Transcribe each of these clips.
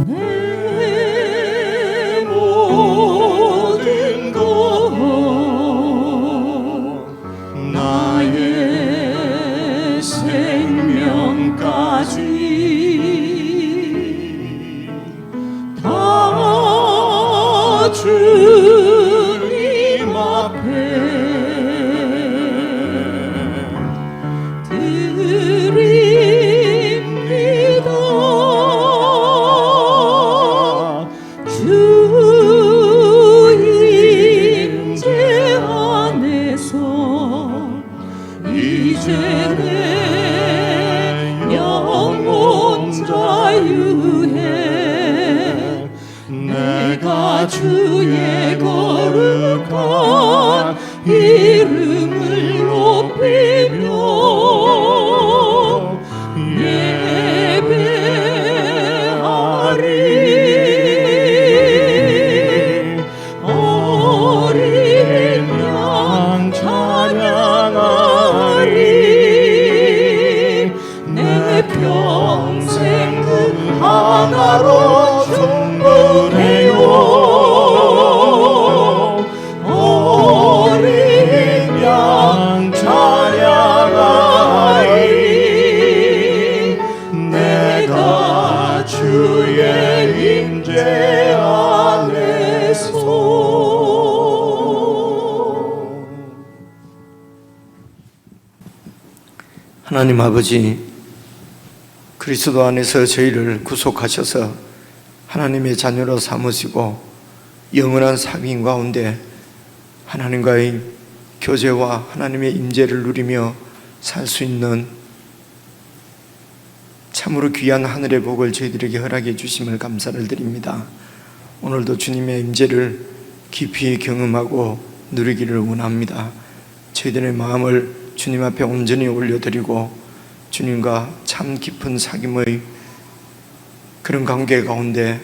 내 모든 것 나의 생명까지 다 주님 앞에 주의 거룩한 이름을 높이며 예배하리. 어린 양 찬양하리. 내 평생 그 하나로 충분해요. 하나님 아버지, 그리스도 안에서 저희를 구속하셔서 하나님의 자녀로 삼으시고 영원한 사귐 가운데 하나님과의 교제와 하나님의 임재를 누리며 살 수 있는 참으로 귀한 하늘의 복을 저희들에게 허락해 주심을 감사를 드립니다. 오늘도 주님의 임재를 깊이 경험하고 누리기를 원합니다. 저희들의 마음을 주님 앞에 온전히 올려드리고 주님과 참 깊은 사귐의 그런 관계 가운데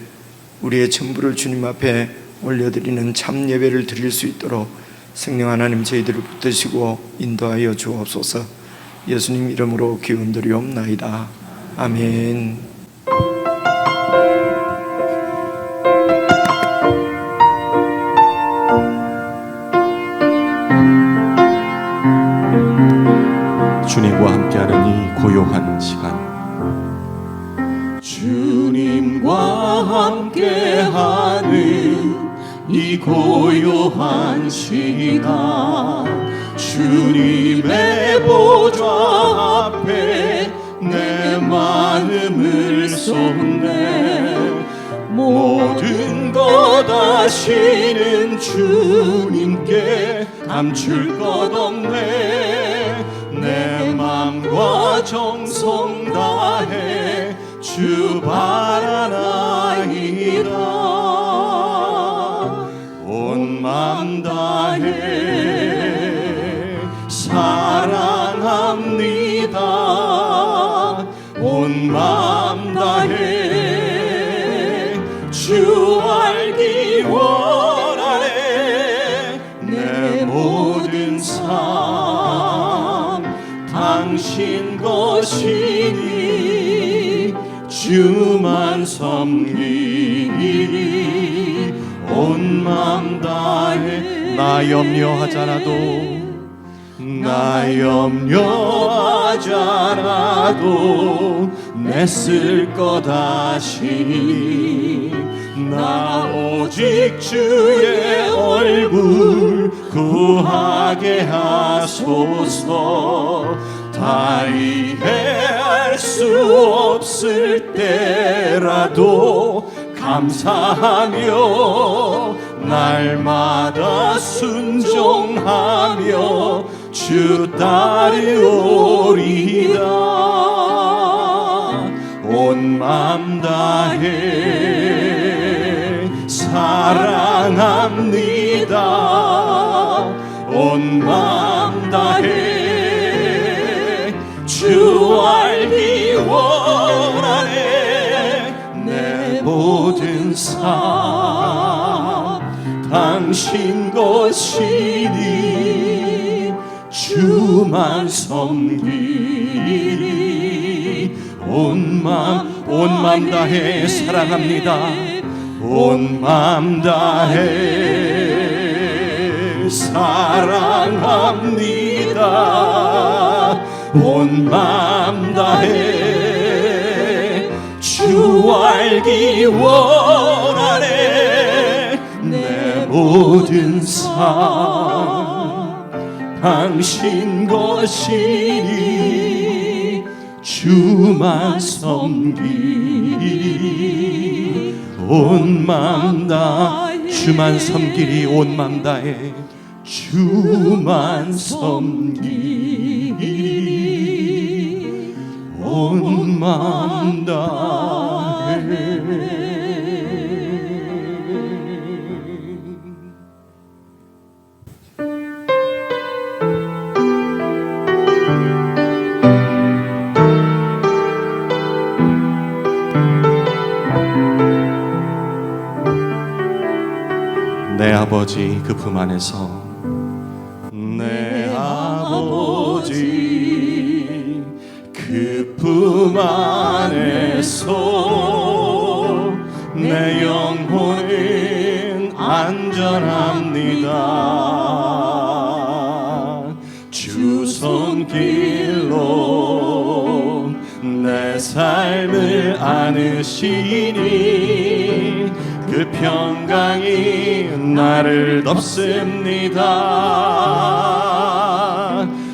우리의 전부를 주님 앞에 올려드리는 참 예배를 드릴 수 있도록 성령 하나님 저희들을 붙드시고 인도하여 주옵소서. 예수님 이름으로 기원드리옵나이다. 아멘. 주님과 함께하는 이 고요한 시간, 주님과 함께하는 이 고요한 시간, 주님의 보좌 앞에 내 마음을 쏟네. 모든 것 아시는 주님께 감출 것 없네. 내 맘과 정성 다해 주 바라나이다. 온 맘 다해 사랑합니다. 온 맘 다해 주 알기 원하네. 내 모든 삶 당신 것이니 주만 섬기리. 온 맘 다해 나 염려하잖아도 내 쓸 것 아시니 나 오직 주의 얼굴 구하게 하소서. 다 이해할 수 없을 때라도 감사하며 날마다 순종하며 주 따르오리다. 온 맘 다해 사랑합니다. 온 맘 다해 주 알기 원하네. 내 모든 삶 당신 것이니 주만 섬기리. 온 맘 온 맘 다해 사랑합니다. 온 맘 다해 사랑합니다. 온 맘 다해 주 알기 원하네. 내 모든 삶 당신 것이니 주만 섬기리 온 맘 다 주만 섬기리 온 맘 다해 주만 섬기리 온 맘 다해. 내 아버지 그 품 안에서 내 아버지 그 품 안에서 내 영혼은 안전합니다. 주 손길로 내 삶을 안으시니 그 평강이 나를 덮습니다.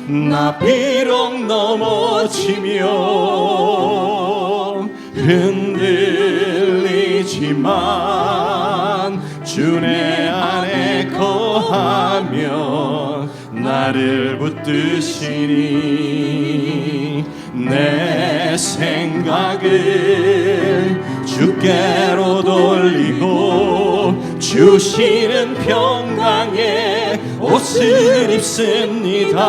나 비록 넘어지며 흔들리지만 주 내 안에 거하며 나를 붙드시니 내 생각을 주께로 돌리고 주시는 평강의 옷을 입습니다.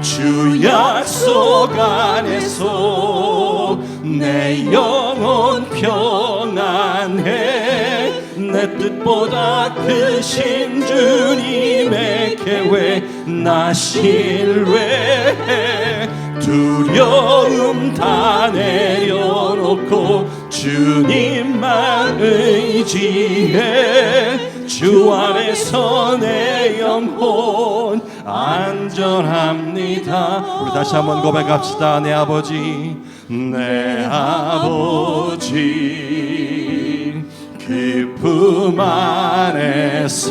주 약속 안에서 내 영혼 평안해. 내 뜻보다 크신 주님의 계획 나 신뢰해. 두려움 다 내려놓고 주님만 의지해. 주 안에서 내 영혼 안전합니다. 우리 다시 한번 고백합시다. 내 아버지 내 아버지 그 품 안에서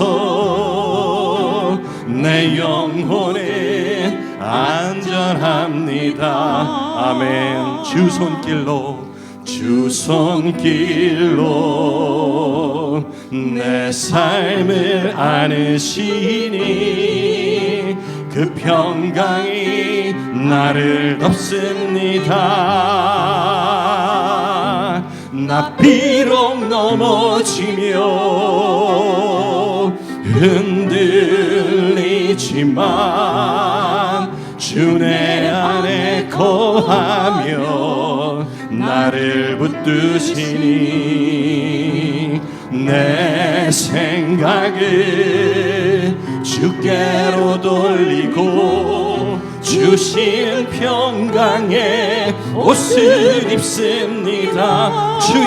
내 영혼은 안전합니다. 아멘. 주 손길로 내 삶을 안으시니 그 평강이 나를 덮습니다. 나 비록 넘어지며 흔들리지만 주 내 안에 거하며 나를 붙드시니 내 생각을 주께로 돌리고 주신 평강의 옷을 입습니다. 주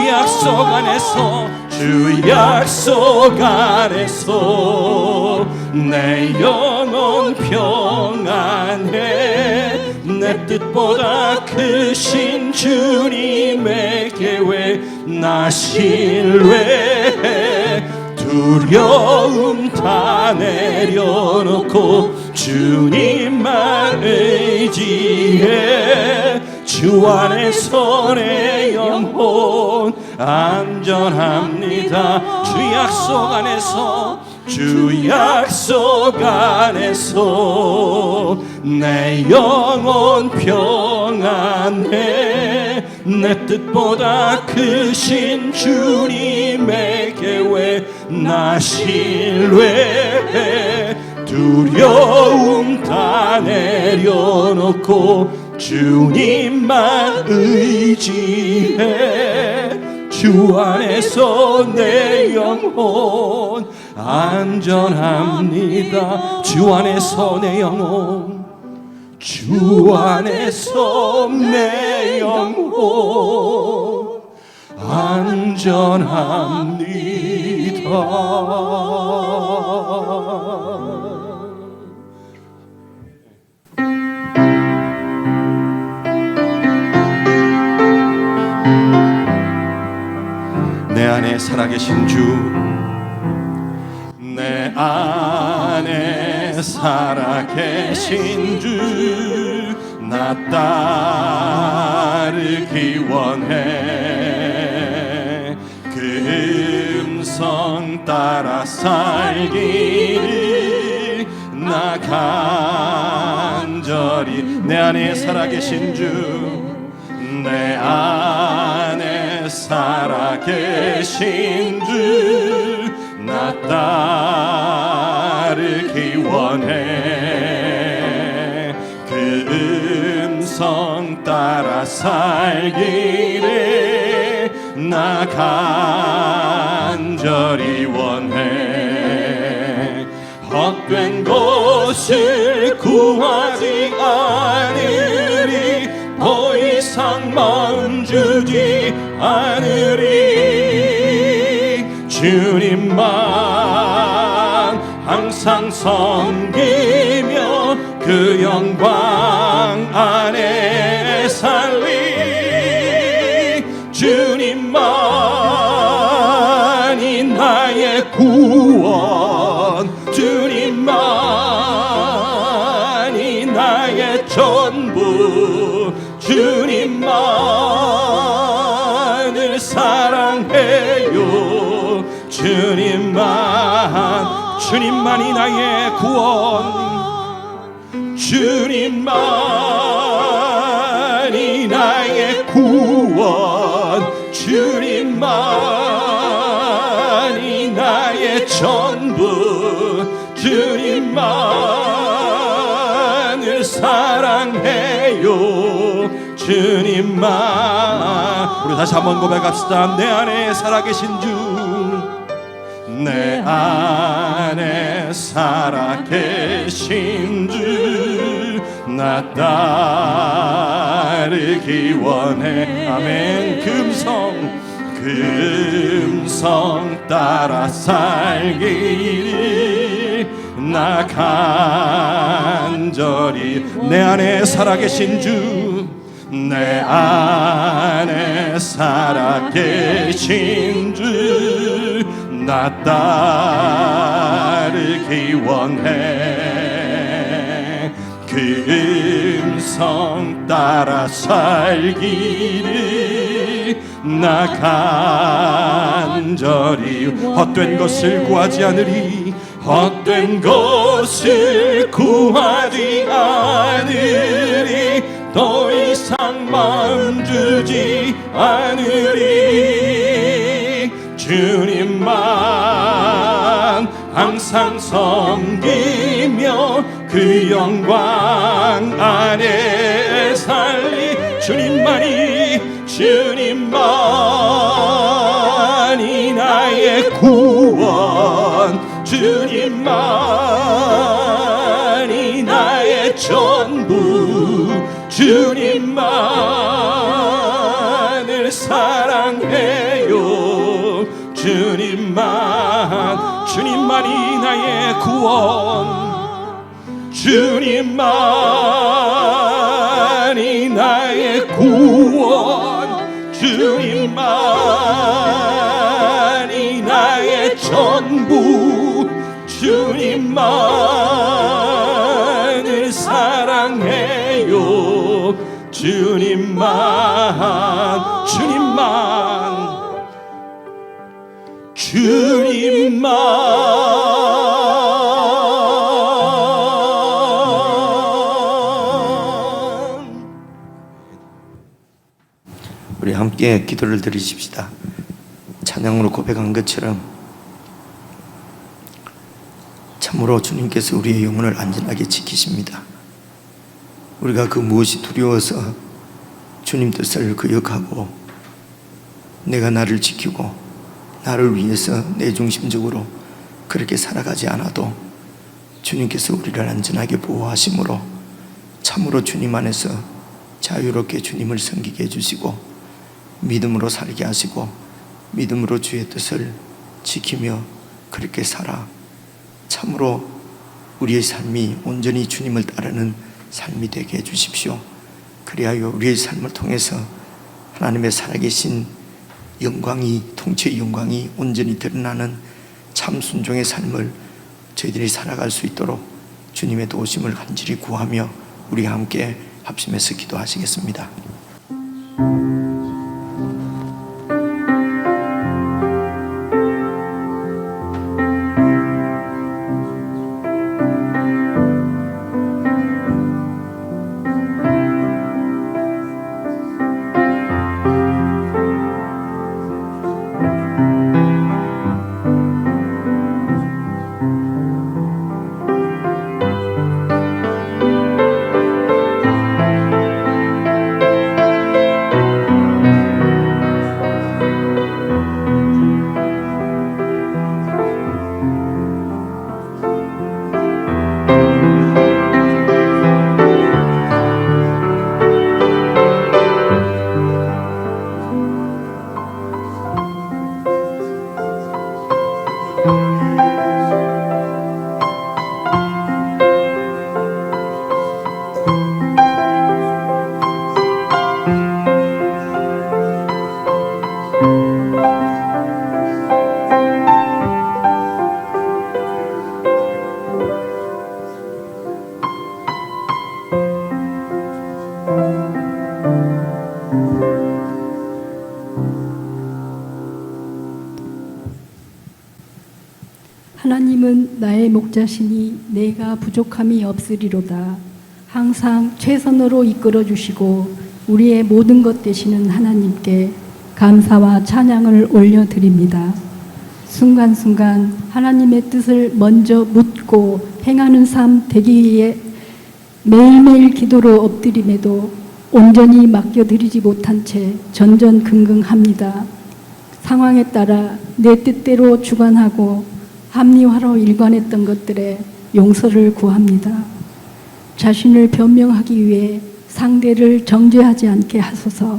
약속 안에서 내 영혼 평안해. 내 뜻보다 크신 주님의 계획 나 신뢰해. 두려움 다 내려놓고 주님만 의지해. 주 안에서 내 영혼 안전합니다. 주 약속 안에서 내 영혼 평안해. 내 뜻보다 크신 주님의 계획 나 신뢰해. 두려움 다 내려놓고 주님만 의지해. 주 안에서 내 영혼 안전합니다. 주 안에서 내 영혼 주 안에서 내 영혼 안전합니다. 내 안에 살아계신 주, 내 안에 살아계신 주, 나 따르기 원해. 그 음성 따라 살기를 나 간절히. 내 안에 살아계신 주, 내 안에 살아계신 주, 나 따르기 원해. 그 음성 따라 살기를 나 간절히 원해. 헛된 것을 구하지 않으리, 더 이상 마음 주지 않으리. 주님만 항상 섬기며 그 영광 안에 살리. 주님만이 나의 구원, 주님만이 나의 전부, 주님만을 사랑해요. 주님만이 나의 구원, 주님만이 나의 구원, 주님만이 나의 전부, 주님만을 사랑해요. 주님만. 우리 다시 한번 고백합시다. 내 안에 살아계신 주, 내 안에 살아계신 주, 나 따르기 원해. 아멘. 금성 따라 살기를 나 간절히. 내 안에 살아계신 주, 내 안에 살아계신 주, 나 따르기 원해. 그 음성 따라 살기를 나 간절히. 헛된 것을 구하지 않으리, 헛된 것을 구하지 않으리, 더 이상 마음 주지 않으리. 주님만 항상 섬기며 그 영광 안에 살리. 주님만이 나의 구원, 주님만이 나의 전부, 주님만을 사랑해요. 주님만이 나의 구원, 주님만이 나의 구원, 주님만이 나의 전부, 주님만을 사랑해요. 우리 함께 기도를 드리십시다. 찬양으로 고백한 것처럼 참으로 주님께서 우리의 영혼을 안전하게 지키십니다. 우리가 그 무엇이 두려워서 주님 뜻을 거역하고 내가 나를 지키고 나를 위해서 내 중심적으로 그렇게 살아가지 않아도 주님께서 우리를 안전하게 보호하심으로 참으로 주님 안에서 자유롭게 주님을 섬기게 해주시고 믿음으로 살게 하시고 믿음으로 주의 뜻을 지키며 그렇게 살아 참으로 우리의 삶이 온전히 주님을 따르는 삶이 되게 해주십시오. 그리하여 우리의 삶을 통해서 하나님의 살아계신 영광이, 통치의 영광이 온전히 드러나는 참 순종의 삶을 저희들이 살아갈 수 있도록 주님의 도우심을 간절히 구하며 우리 함께 합심해서 기도하시겠습니다. 하나님은 나의 목자시니 내가 부족함이 없으리로다. 항상 최선으로 이끌어 주시고 우리의 모든 것 되시는 하나님께 감사와 찬양을 올려드립니다. 순간순간 하나님의 뜻을 먼저 묻고 행하는 삶 되기 위해 매일매일 기도로 엎드림에도 온전히 맡겨드리지 못한 채 전전긍긍합니다. 상황에 따라 내 뜻대로 주관하고 합리화로 일관했던 것들에 용서를 구합니다. 자신을 변명하기 위해 상대를 정죄하지 않게 하소서.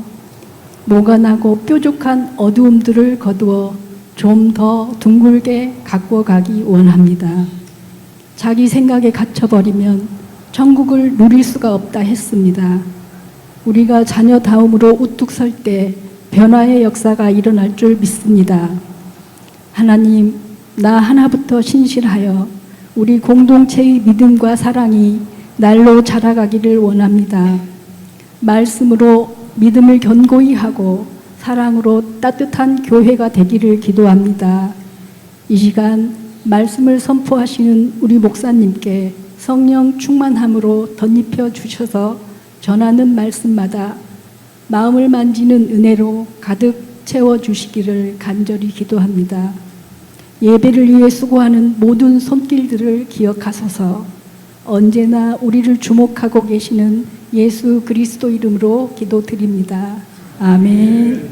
노관하고 뾰족한 어두움들을 거두어 좀 더 둥글게 가꾸어 가기 원합니다. 자기 생각에 갇혀버리면 천국을 누릴 수가 없다 했습니다. 우리가 자녀다움으로 우뚝 설 때 변화의 역사가 일어날 줄 믿습니다. 하나님, 나 하나부터 신실하여 우리 공동체의 믿음과 사랑이 날로 자라가기를 원합니다. 말씀으로 믿음을 견고히 하고 사랑으로 따뜻한 교회가 되기를 기도합니다. 이 시간 말씀을 선포하시는 우리 목사님께 성령 충만함으로 덧입혀 주셔서 전하는 말씀마다 마음을 만지는 은혜로 가득 채워주시기를 간절히 기도합니다. 예배를 위해 수고하는 모든 손길들을 기억하소서. 언제나 우리를 주목하고 계시는 예수 그리스도 이름으로 기도드립니다. 아멘.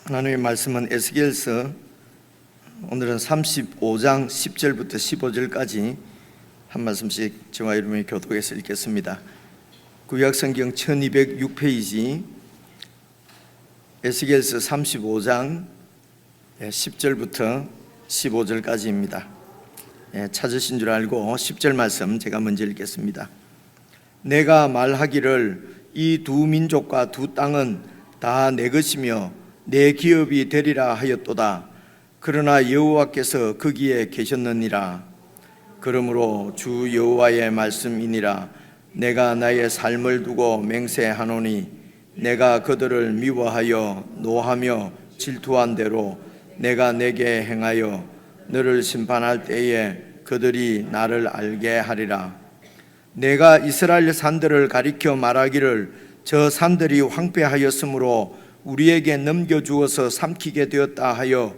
하나님의 말씀은 에스겔서 오늘은 35장 10절부터 15절까지 한 말씀씩 저와 여러분이 교독해서 읽겠습니다. 구약성경 1206페이지 에스겔서 35장 10절부터 15절까지입니다. 찾으신 줄 알고 10절 말씀 제가 먼저 읽겠습니다. 내가 말하기를 이 두 민족과 두 땅은 다 내 것이며 내 기업이 되리라 하였도다. 그러나 여호와께서 거기에 계셨느니라. 그러므로 주 여호와의 말씀이니라. 내가 나의 삶을 두고 맹세하노니 내가 그들을 미워하여 노하며 질투한 대로 내가 내게 행하여 너를 심판할 때에 그들이 나를 알게 하리라. 내가 이스라엘 산들을 가리켜 말하기를 저 산들이 황폐하였으므로 우리에게 넘겨주어서 삼키게 되었다 하여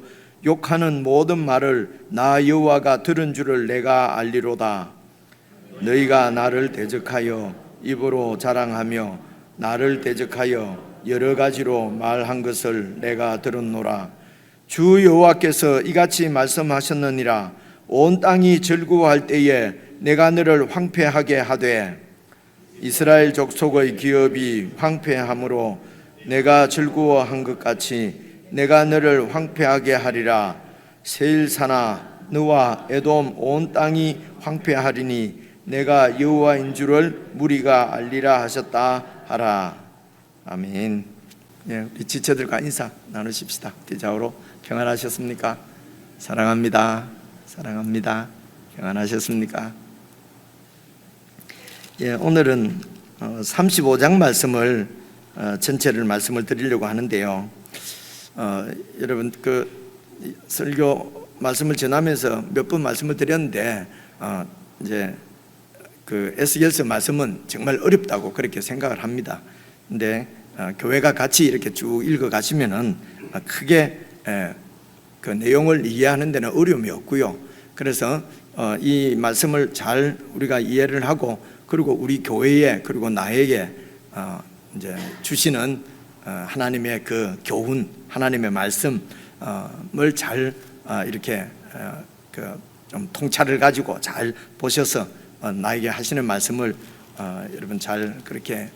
욕하는 모든 말을 나 여호와가 들은 줄을 내가 알리로다. 너희가 나를 대적하여 입으로 자랑하며 나를 대적하여 여러 가지로 말한 것을 내가 들었노라. 주 여호와께서 이같이 말씀하셨느니라. 온 땅이 즐거워할 때에 내가 너를 황폐하게 하되 이스라엘 족속의 기업이 황폐함으로 내가 즐거워한 것 같이 내가 너를 황폐하게 하리라. 세일사나 너와 에돔 온 땅이 황폐하리니 내가 여호와인 줄을 무리가 알리라 하셨다 하라. 아멘. 우리 지체들과 인사 나누십시다. 대자우로 평안하셨습니까? 사랑합니다. 사랑합니다. 평안하셨습니까? 오늘은 35장 말씀을 전체를 말씀을 드리려고 하는데요. 여러분 그 설교 말씀을 전하면서 몇 번 말씀을 드렸는데 이제 그 에스겔서 말씀은 정말 어렵다고 그렇게 생각을 합니다. 근데 교회가 같이 이렇게 쭉 읽어 가시면은 크게 그 내용을 이해하는 데는 어려움이 없고요. 그래서 이 말씀을 잘 우리가 이해를 하고 그리고 우리 교회에 그리고 나에게 이제 주시는 하나님의 그 교훈, 하나님의 말씀을 잘 이렇게 좀 통찰을 가지고 잘 보셔서 나에게 하시는 말씀을 여러분 잘 그렇게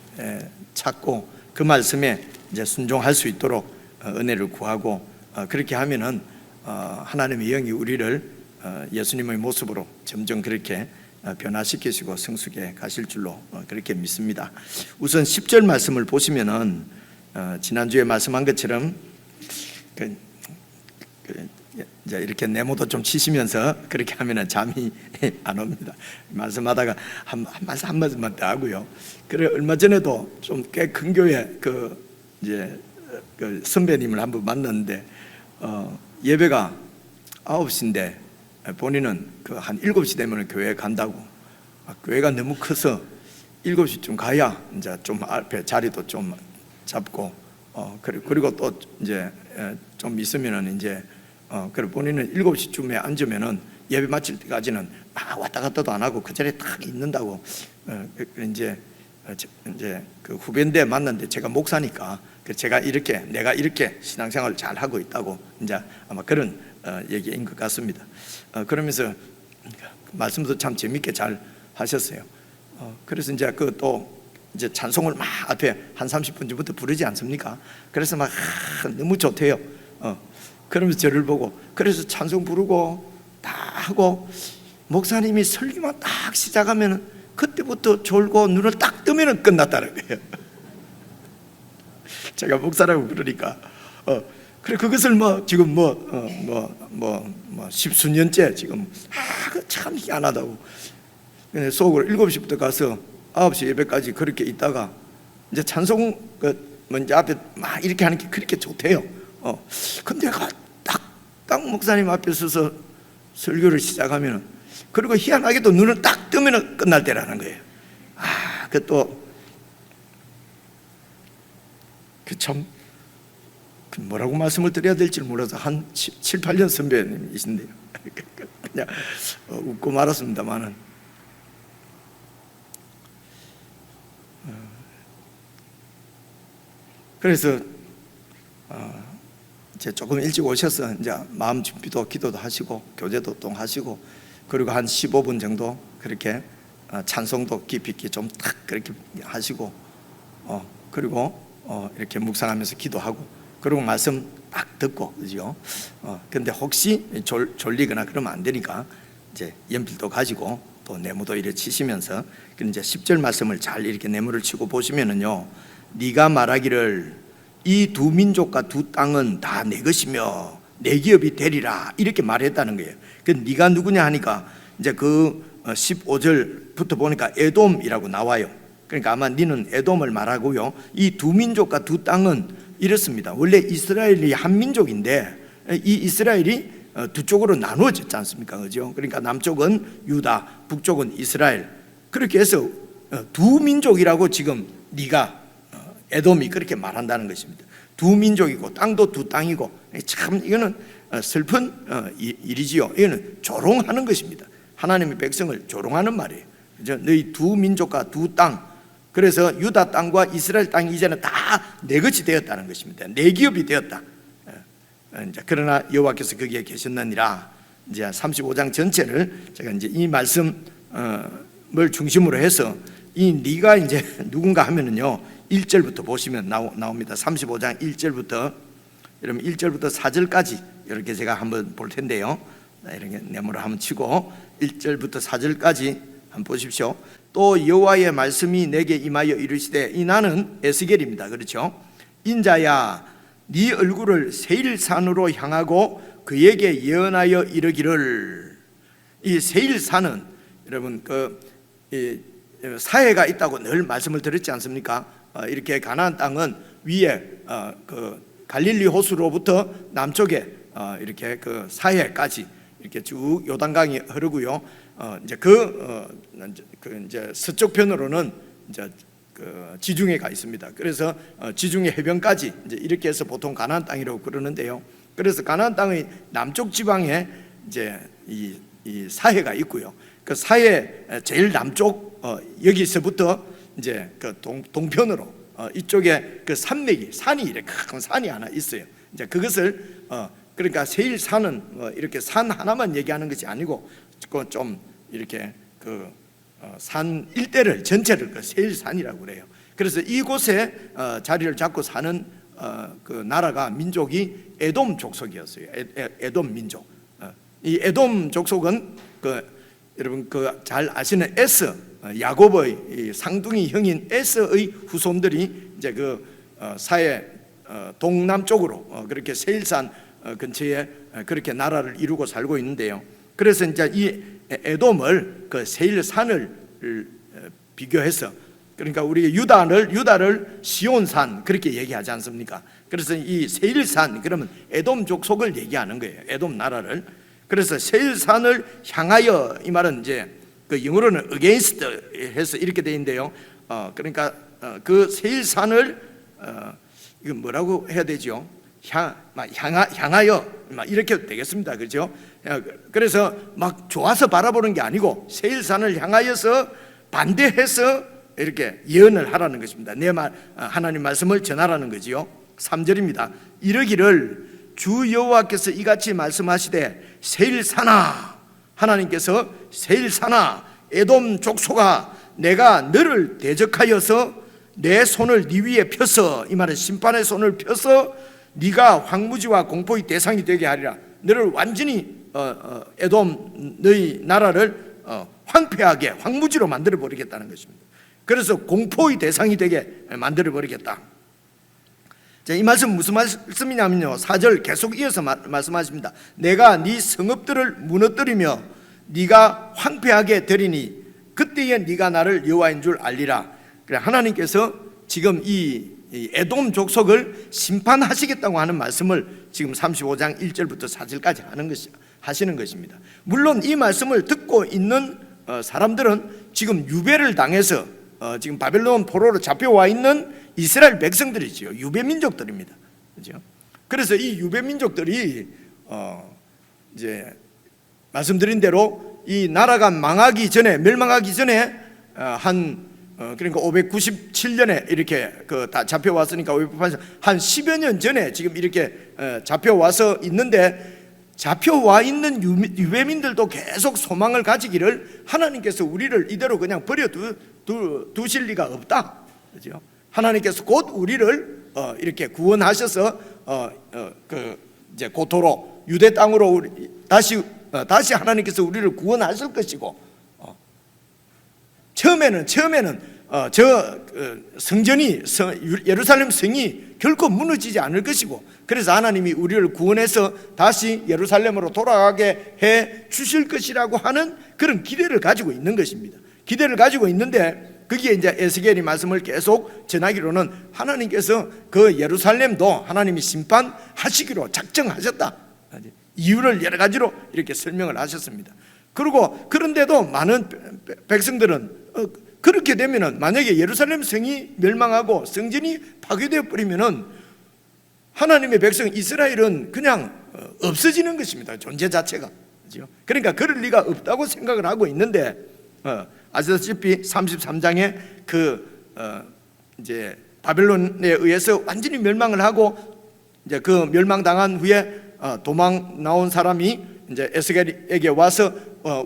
찾고 그 말씀에 이제 순종할 수 있도록 은혜를 구하고 그렇게 하면은 하나님의 영이 우리를 예수님의 모습으로 점점 그렇게 변화시키시고 성숙해 가실 줄로 그렇게 믿습니다. 우선 10절 말씀을 보시면은 지난주에 말씀한 것처럼 이제 이렇게 네모도 좀 치시면서 그렇게 하면은 잠이 안 옵니다. 말씀하다가 한 말씀만 더 하고요. 그래 얼마 전에도 좀 꽤 큰 교회 이제 그 선배님을 한번 만났는데 예배가 9시인데 본인은 한 7시 되면 교회에 간다고. 교회가 너무 커서 7시쯤 가야 이제 좀 앞에 자리도 좀 잡고 그리고 또 이제 좀 있으면은 이제 그래 본인은 7시쯤에 앉으면은 예배 마칠 때까지는 막 왔다 갔다도 안 하고 그 자리에 딱 있는다고. 이제 그 후배인데 만났는데 제가 목사니까 내가 이렇게 신앙생활을 잘 하고 있다고 이제 아마 그런 얘기인 것 같습니다. 그러면서 말씀도 참 재밌게 잘 하셨어요. 그래서 이제 또 이제 찬송을 막 앞에 한 30분 전부터 부르지 않습니까? 그래서 막 너무 좋대요. 그러면서 저를 보고 그래서 찬송 부르고 다 하고 목사님이 설교만 딱 시작하면 그때부터 졸고 눈을 딱 뜨면 끝났다는 거예요. 제가 목사라고 그러니까 그래 그것을 지금 10수년째 지금 참 희한하다고. 속으로 7시부터 가서 9시 예배까지 그렇게 있다가 이제 찬송 먼저 앞에 막 이렇게 하는 게 그렇게 좋대요. 근데 딱 목사님 앞에 서서 설교를 시작하면 그리고 희한하게도 눈을 딱 뜨면 끝날 때라는 거예요. 참 뭐라고 말씀을 드려야 될지 몰라서 한 7, 8년 선배님이신데요. 그냥 웃고 말았습니다만은 그래서 이제 조금 일찍 오셔서 이제 마음 준비도 기도도 하시고 교제도 또 하시고 그리고 한 15분 정도 그렇게 찬송도 깊이 있게 좀 딱 그렇게 하시고 그리고 이렇게 묵상하면서 기도하고 그리고 말씀 딱 듣고 그죠? 근데 혹시 졸리거나 그러면 안 되니까 이제 연필도 가지고 또 네모도 이렇게 치시면서 이제 10절 말씀을 잘 이렇게 네모를 치고 보시면은요. 네가 말하기를 이 두 민족과 두 땅은 다 내 것이며 내 기업이 되리라 이렇게 말했다는 거예요. 그 네가 누구냐 하니까 이제 그 15절부터 보니까 에돔이라고 나와요. 그러니까 아마 너는 에돔을 말하고요. 이 두 민족과 두 땅은 이렇습니다. 원래 이스라엘이 한 민족인데 이 이스라엘이 두 쪽으로 나누어졌지 않습니까? 그죠? 그러니까 남쪽은 유다, 북쪽은 이스라엘. 그렇게 해서 두 민족이라고 지금 네가 에돔이 그렇게 말한다는 것입니다. 두 민족이고 땅도 두 땅이고, 참 이거는 슬픈 일이지요. 이거는 조롱하는 것입니다. 하나님의 백성을 조롱하는 말이에요. 그죠? 너희 두 민족과 두 땅. 그래서 유다 땅과 이스라엘 땅이 이제는 다 내 것이 되었다는 것입니다. 내 기업이 되었다. 그러나 여호와께서 거기에 계셨느니라. 이제 35장 전체를 제가 이제 이 말씀을 중심으로 해서 이 네가 이제 누군가 하면은요 1절부터 보시면 나옵니다. 35장 1절부터, 여러분 1절부터 4절까지 이렇게 제가 한번 볼 텐데요. 이렇게 네모로 한번 치고 1절부터 4절까지 한번 보십시오. 또 여호와의 말씀이 내게 임하여 이르시되, 이 나는 에스겔입니다. 그렇죠? 인자야, 네 얼굴을 세일산으로 향하고 그에게 예언하여 이르기를. 이 세일산은 여러분 사해가 있다고 늘 말씀을 드렸지 않습니까? 이렇게 가나안 땅은 위에 그 갈릴리 호수로부터 남쪽에 이렇게 그 사해까지 이렇게 쭉 요단강이 흐르고요. 이제 이제 서쪽 편으로는 이제 그 지중해가 있습니다. 그래서 지중해 해변까지 이제 이렇게 해서 보통 가나안 땅이라고 그러는데요. 그래서 가나안 땅의 남쪽 지방에 이제 이 사해가 있고요. 그 사해 제일 남쪽 여기서부터 이제 그 동편으로 이쪽에 그 산이 이렇게 큰 산이 하나 있어요. 이제 그것을 그러니까 세일산은 이렇게 산 하나만 얘기하는 것이 아니고 좀 이렇게 산 일대를 전체를 그 세일산이라고 그래요. 그래서 이곳에 자리를 잡고 사는 그 나라가 민족이 에돔 족속이었어요. 에돔 민족. 이 에돔 족속은 여러분 잘 아시는 에스, 야곱의 쌍둥이 형인 에스의 후손들이 이제 사해 동남쪽으로 그렇게 세일산 근처에 그렇게 나라를 이루고 살고 있는데요. 그래서 이제 이 에돔을 그 세일산을 비교해서, 그러니까 우리 유다를 시온산 그렇게 얘기하지 않습니까? 그래서 이 세일산, 그러면 에돔 족속을 얘기하는 거예요. 에돔 나라를. 그래서 세일산을 향하여, 이 말은 이제 그 영어로는 against 해서 이렇게 돼 있는데요. 그러니까 그 세일산을 이거 뭐라고 해야 되죠? 향하여 막 이렇게 되겠습니다. 그렇죠? 그래서 막 좋아서 바라보는 게 아니고 세일산을 향하여서 반대해서 이렇게 예언을 하라는 것입니다. 하나님 말씀을 전하라는 거지요. 3절입니다. 이르기를 주 여호와께서 이같이 말씀하시되, 세일산아, 하나님께서 세일산아, 에돔 족속아, 내가 너를 대적하여서 내 손을 네 위에 펴서, 이 말은 심판의 손을 펴서 네가 황무지와 공포의 대상이 되게 하리라. 너를 완전히 에돔 너희 나라를 황폐하게 황무지로 만들어 버리겠다는 것입니다. 그래서 공포의 대상이 되게 만들어 버리겠다. 자, 이 말씀 무슨 말씀이냐면요, 4절 계속 이어서 말씀하십니다. 내가 네 성읍들을 무너뜨리며 네가 황폐하게 되리니 그때에 네가 나를 여호와인 줄 알리라. 그래, 하나님께서 지금 이 에돔 족속을 심판하시겠다고 하는 말씀을 지금 35장 1절부터 4절까지 하시는 것입니다. 물론 이 말씀을 듣고 있는 사람들은 지금 유배를 당해서 지금 바벨론 포로로 잡혀와 있는 이스라엘 백성들이지요. 유배 민족들입니다. 그렇죠? 그래서 이 유배 민족들이 이제 말씀드린 대로 이 나라가 멸망하기 전에 그러니까 597년에 이렇게 다 잡혀왔으니까 한 10여 년 전에 지금 이렇게 잡혀와서 있는데, 잡혀와 있는 유배민들도 계속 소망을 가지기를, 하나님께서 우리를 이대로 그냥 버려두실 리가 없다. 그렇죠? 하나님께서 곧 우리를 이렇게 구원하셔서 이제 고토로 유대 땅으로 다시 하나님께서 우리를 구원하실 것이고, 처음에는 성전이 예루살렘 성이 결코 무너지지 않을 것이고, 그래서 하나님이 우리를 구원해서 다시 예루살렘으로 돌아가게 해 주실 것이라고 하는 그런 기대를 가지고 있는 것입니다. 기대를 가지고 있는데, 거기에 이제 에스겔이 말씀을 계속 전하기로는 하나님께서 그 예루살렘도 하나님이 심판하시기로 작정하셨다. 이유를 여러 가지로 이렇게 설명을 하셨습니다. 그런데도 많은 백성들은 그렇게 되면은, 만약에 예루살렘 성이 멸망하고 성전이 파괴되어 버리면은 하나님의 백성 이스라엘은 그냥 없어지는 것입니다. 존재 자체가. 그렇죠? 그러니까 그럴 리가 없다고 생각을 하고 있는데 아시다시피 33장에 이제 바벨론에 의해서 완전히 멸망을 하고 이제 그 멸망당한 후에 도망 나온 사람이 이제 에스겔에게 와서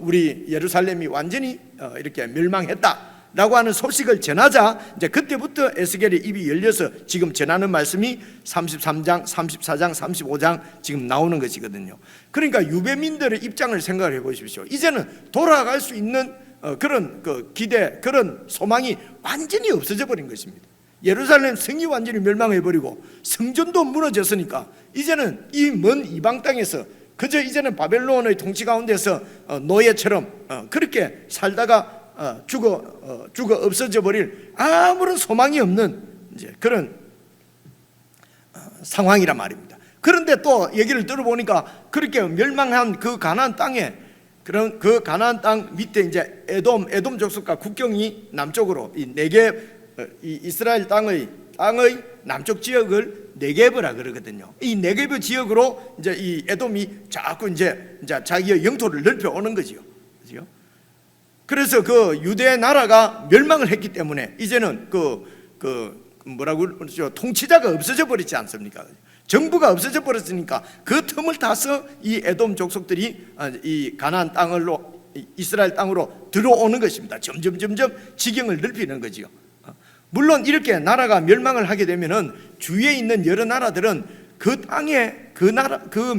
우리 예루살렘이 완전히 이렇게 멸망했다라고 하는 소식을 전하자 이제 그때부터 에스겔의 입이 열려서 지금 전하는 말씀이 33장, 34장, 35장 지금 나오는 것이거든요. 그러니까 유대민들의 입장을 생각을 해보십시오. 이제는 돌아갈 수 있는 그런 기대, 그런 소망이 완전히 없어져 버린 것입니다. 예루살렘 성이 완전히 멸망해버리고 성전도 무너졌으니까 이제는 이 먼 이방 땅에서 그저 이제는 바벨론의 통치 가운데서 노예처럼 그렇게 살다가 죽어 없어져 버릴 아무런 소망이 없는 이제 그런 상황이란 말입니다. 그런데 또 얘기를 들어보니까 그렇게 멸망한 그 가나안 땅에 그런 그 가나안 땅 밑에 이제 에돔 족속과 국경이 남쪽으로 이 이스라엘 땅의 남쪽 지역을 네게브라 그러거든요. 이 네게브 지역으로 이제 이 에돔이 자꾸 이제 자기의 영토를 넓혀 오는 거지요. 그죠? 그래서 그 유대 나라가 멸망을 했기 때문에 이제는 뭐라고 그러죠? 통치자가 없어져 버리지 않습니까? 정부가 없어져 버렸으니까 그 틈을 타서 이 에돔 족속들이 이 가나안 땅으로 이스라엘 땅으로 들어오는 것입니다. 점점 지경을 넓히는 거지요. 물론 이렇게 나라가 멸망을 하게 되면은 주위에 있는 여러 나라들은 그 땅에 그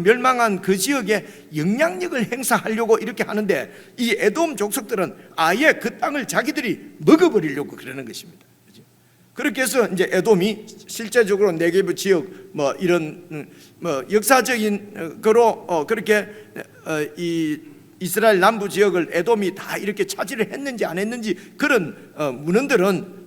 멸망한 그 지역에 영향력을 행사하려고 이렇게 하는데 이 에돔 족속들은 아예 그 땅을 자기들이 먹어버리려고 그러는 것입니다. 그렇게 해서 이제 에돔이 실제적으로 네게브 지역 뭐 이런 역사적인 거로 그렇게 이 이스라엘 남부 지역을 에돔이 다 이렇게 차지를 했는지 안 했는지 그런 문헌들은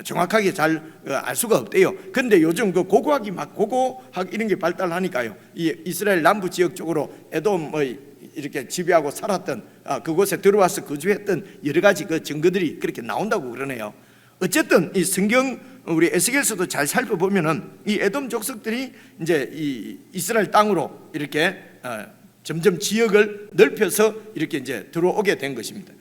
정확하게 잘 알 수가 없대요. 그런데 요즘 고고학 이런 게 발달하니까요. 이 이스라엘 남부 지역 쪽으로 에돔의 이렇게 지배하고 살았던 그곳에 들어와서 거주했던 여러 가지 그 증거들이 그렇게 나온다고 그러네요. 어쨌든 이 성경 우리 에스겔서도 잘 살펴보면은 이 에돔 족속들이 이제 이 이스라엘 땅으로 이렇게 점점 지역을 넓혀서 이렇게 이제 들어오게 된 것입니다.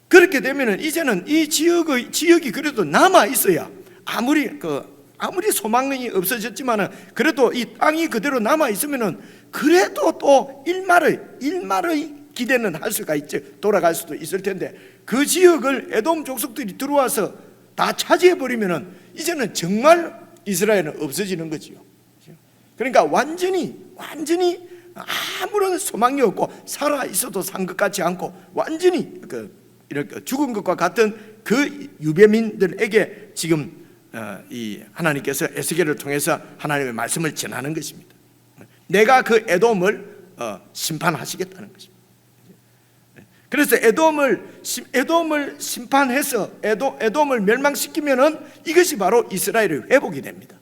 그렇게 되면은 이제는 이 지역이 그래도 남아 있어야 아무리 소망이 없어졌지만은 그래도 이 땅이 그대로 남아 있으면은 그래도 또 일말의 기대는 할 수가 있죠. 돌아갈 수도 있을 텐데 그 지역을 에돔 족속들이 들어와서 다 차지해 버리면은 이제는 정말 이스라엘은 없어지는 거지요. 그러니까 완전히 아무런 소망이 없고 살아 있어도 산 것 같지 않고 완전히 이렇게 죽은 것과 같은 그 유배민들에게 지금 이 하나님께서 에스겔을 통해서 하나님의 말씀을 전하는 것입니다. 내가 그 에돔을 심판하시겠다는 것입니다. 그래서 에돔을 심판해서 에돔을 멸망시키면은 이것이 바로 이스라엘의 회복이 됩니다.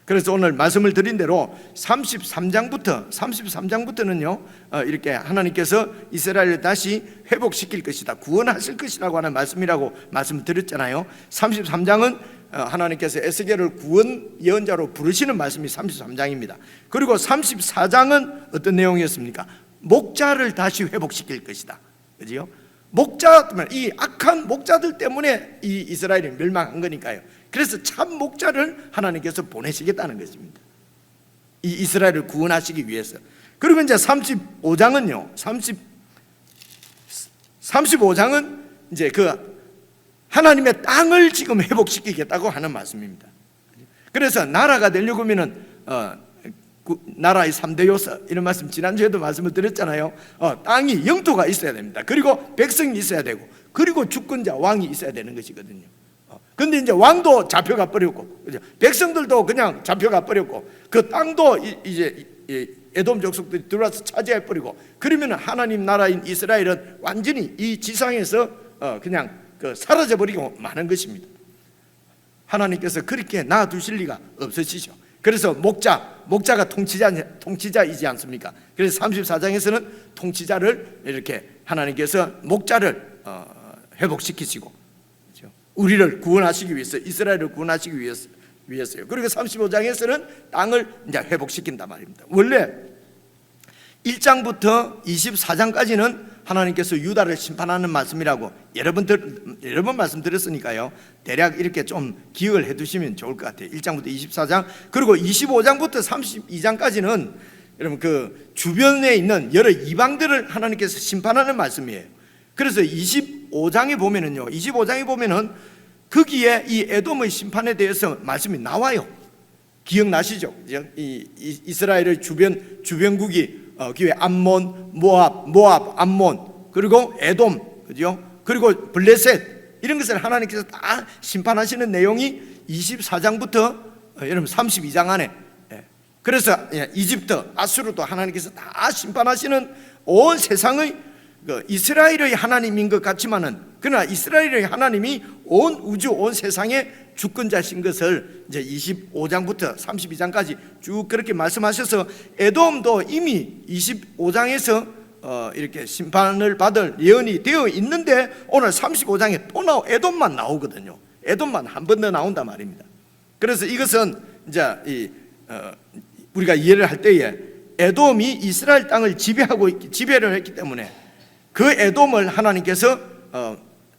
그래서 오늘 말씀을 드린 대로 33장부터는요 이렇게 하나님께서 이스라엘을 다시 회복시킬 것이다, 구원하실 것이라고 하는 말씀이라고 말씀을 드렸잖아요. 33장은 하나님께서 에스겔을 구원 예언자로 부르시는 말씀이 33장입니다. 그리고 34장은 어떤 내용이었습니까? 목자를 다시 회복시킬 것이다. 그죠? 이 악한 목자들 때문에 이 이스라엘이 멸망한 거니까요. 그래서 참 목자를 하나님께서 보내시겠다는 것입니다. 이 이스라엘을 구원하시기 위해서. 그리고 이제 35장은요. 35장은 이제 그 하나님의 땅을 지금 회복시키겠다고 하는 말씀입니다. 그래서 나라가 되려고 하면은 나라의 3대 요소 이런 말씀 지난주에도 말씀을 드렸잖아요. 땅이 영토가 있어야 됩니다. 그리고 백성이 있어야 되고 그리고 주권자 왕이 있어야 되는 것이거든요. 근데 이제 왕도 잡혀가 버렸고 백성들도 그냥 잡혀가 버렸고 그 땅도 이제 에돔 족속들이 들어와서 차지해 버리고 그러면 하나님 나라인 이스라엘은 완전히 이 지상에서 그냥 사라져 버리고 마는 것입니다. 하나님께서 그렇게 놔두실 리가 없으시죠. 그래서 목자가 통치자이지 않습니까? 그래서 34장에서는 통치자를 이렇게 하나님께서 목자를 회복시키시고 우리를 구원하시기 위해서, 이스라엘을 구원하시기 위해서요. 그리고 35장에서는 땅을 이제 회복시킨단 말입니다. 원래 1장부터 24장까지는 하나님께서 유다를 심판하는 말씀이라고 여러 번 말씀드렸으니까요, 대략 이렇게 좀 기억을 해 두시면 좋을 것 같아요. 1장부터 24장, 그리고 25장부터 32장까지는 여러분 그 주변에 있는 여러 이방들을 하나님께서 심판하는 말씀이에요. 그래서 25장에 보면은 거기에 이 에돔의 심판에 대해서 말씀이 나와요. 기억나시죠? 이 이스라엘의 주변국이 기회 암몬, 모압, 암몬, 그리고 에돔, 그죠? 그리고 블레셋, 이런 것을 하나님께서 다 심판하시는 내용이 24장부터 여러분 32장 안에. 그래서 이집트, 아수르도 하나님께서 다 심판하시는 온 세상의 이스라엘의 하나님인 것 같지만은, 그러나 이스라엘의 하나님이 온 우주, 온 세상의 주권자신 것을 이제 25장부터 32장까지 쭉 그렇게 말씀하셔서, 에돔도 이미 25장에서 이렇게 심판을 받을 예언이 되어 있는데 오늘 35장에 또 에돔만 나오거든요. 에돔만 한 번 더 나온단 말입니다. 그래서 이것은 이제 우리가 이해를 할 때에 에돔이 이스라엘 땅을 지배를 했기 때문에 그 에돔을 하나님께서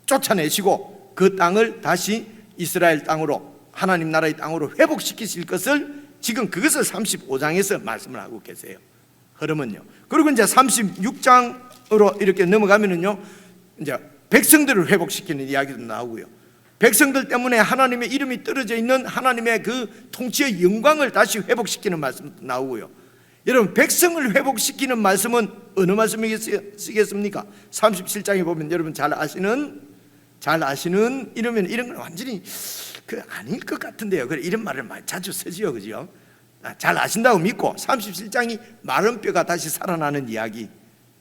쫓아내시고 그 땅을 다시 이스라엘 땅으로, 하나님 나라의 땅으로 회복시키실 것을 지금 그것을 35장에서 말씀을 하고 계세요. 흐름은요. 그리고 이제 36장으로 이렇게 넘어가면은요, 이제 백성들을 회복시키는 이야기도 나오고요. 백성들 때문에 하나님의 이름이 떨어져 있는 하나님의 그 통치의 영광을 다시 회복시키는 말씀도 나오고요. 여러분, 백성을 회복시키는 말씀은 어느 말씀이겠습니까? 37장에 보면 여러분 잘 아시는 이러면 이런 건 완전히 아닐 것 같은데요. 그래, 이런 말을 많이 자주 쓰지요, 그죠? 잘 아신다고 믿고 37장이 마른 뼈가 다시 살아나는 이야기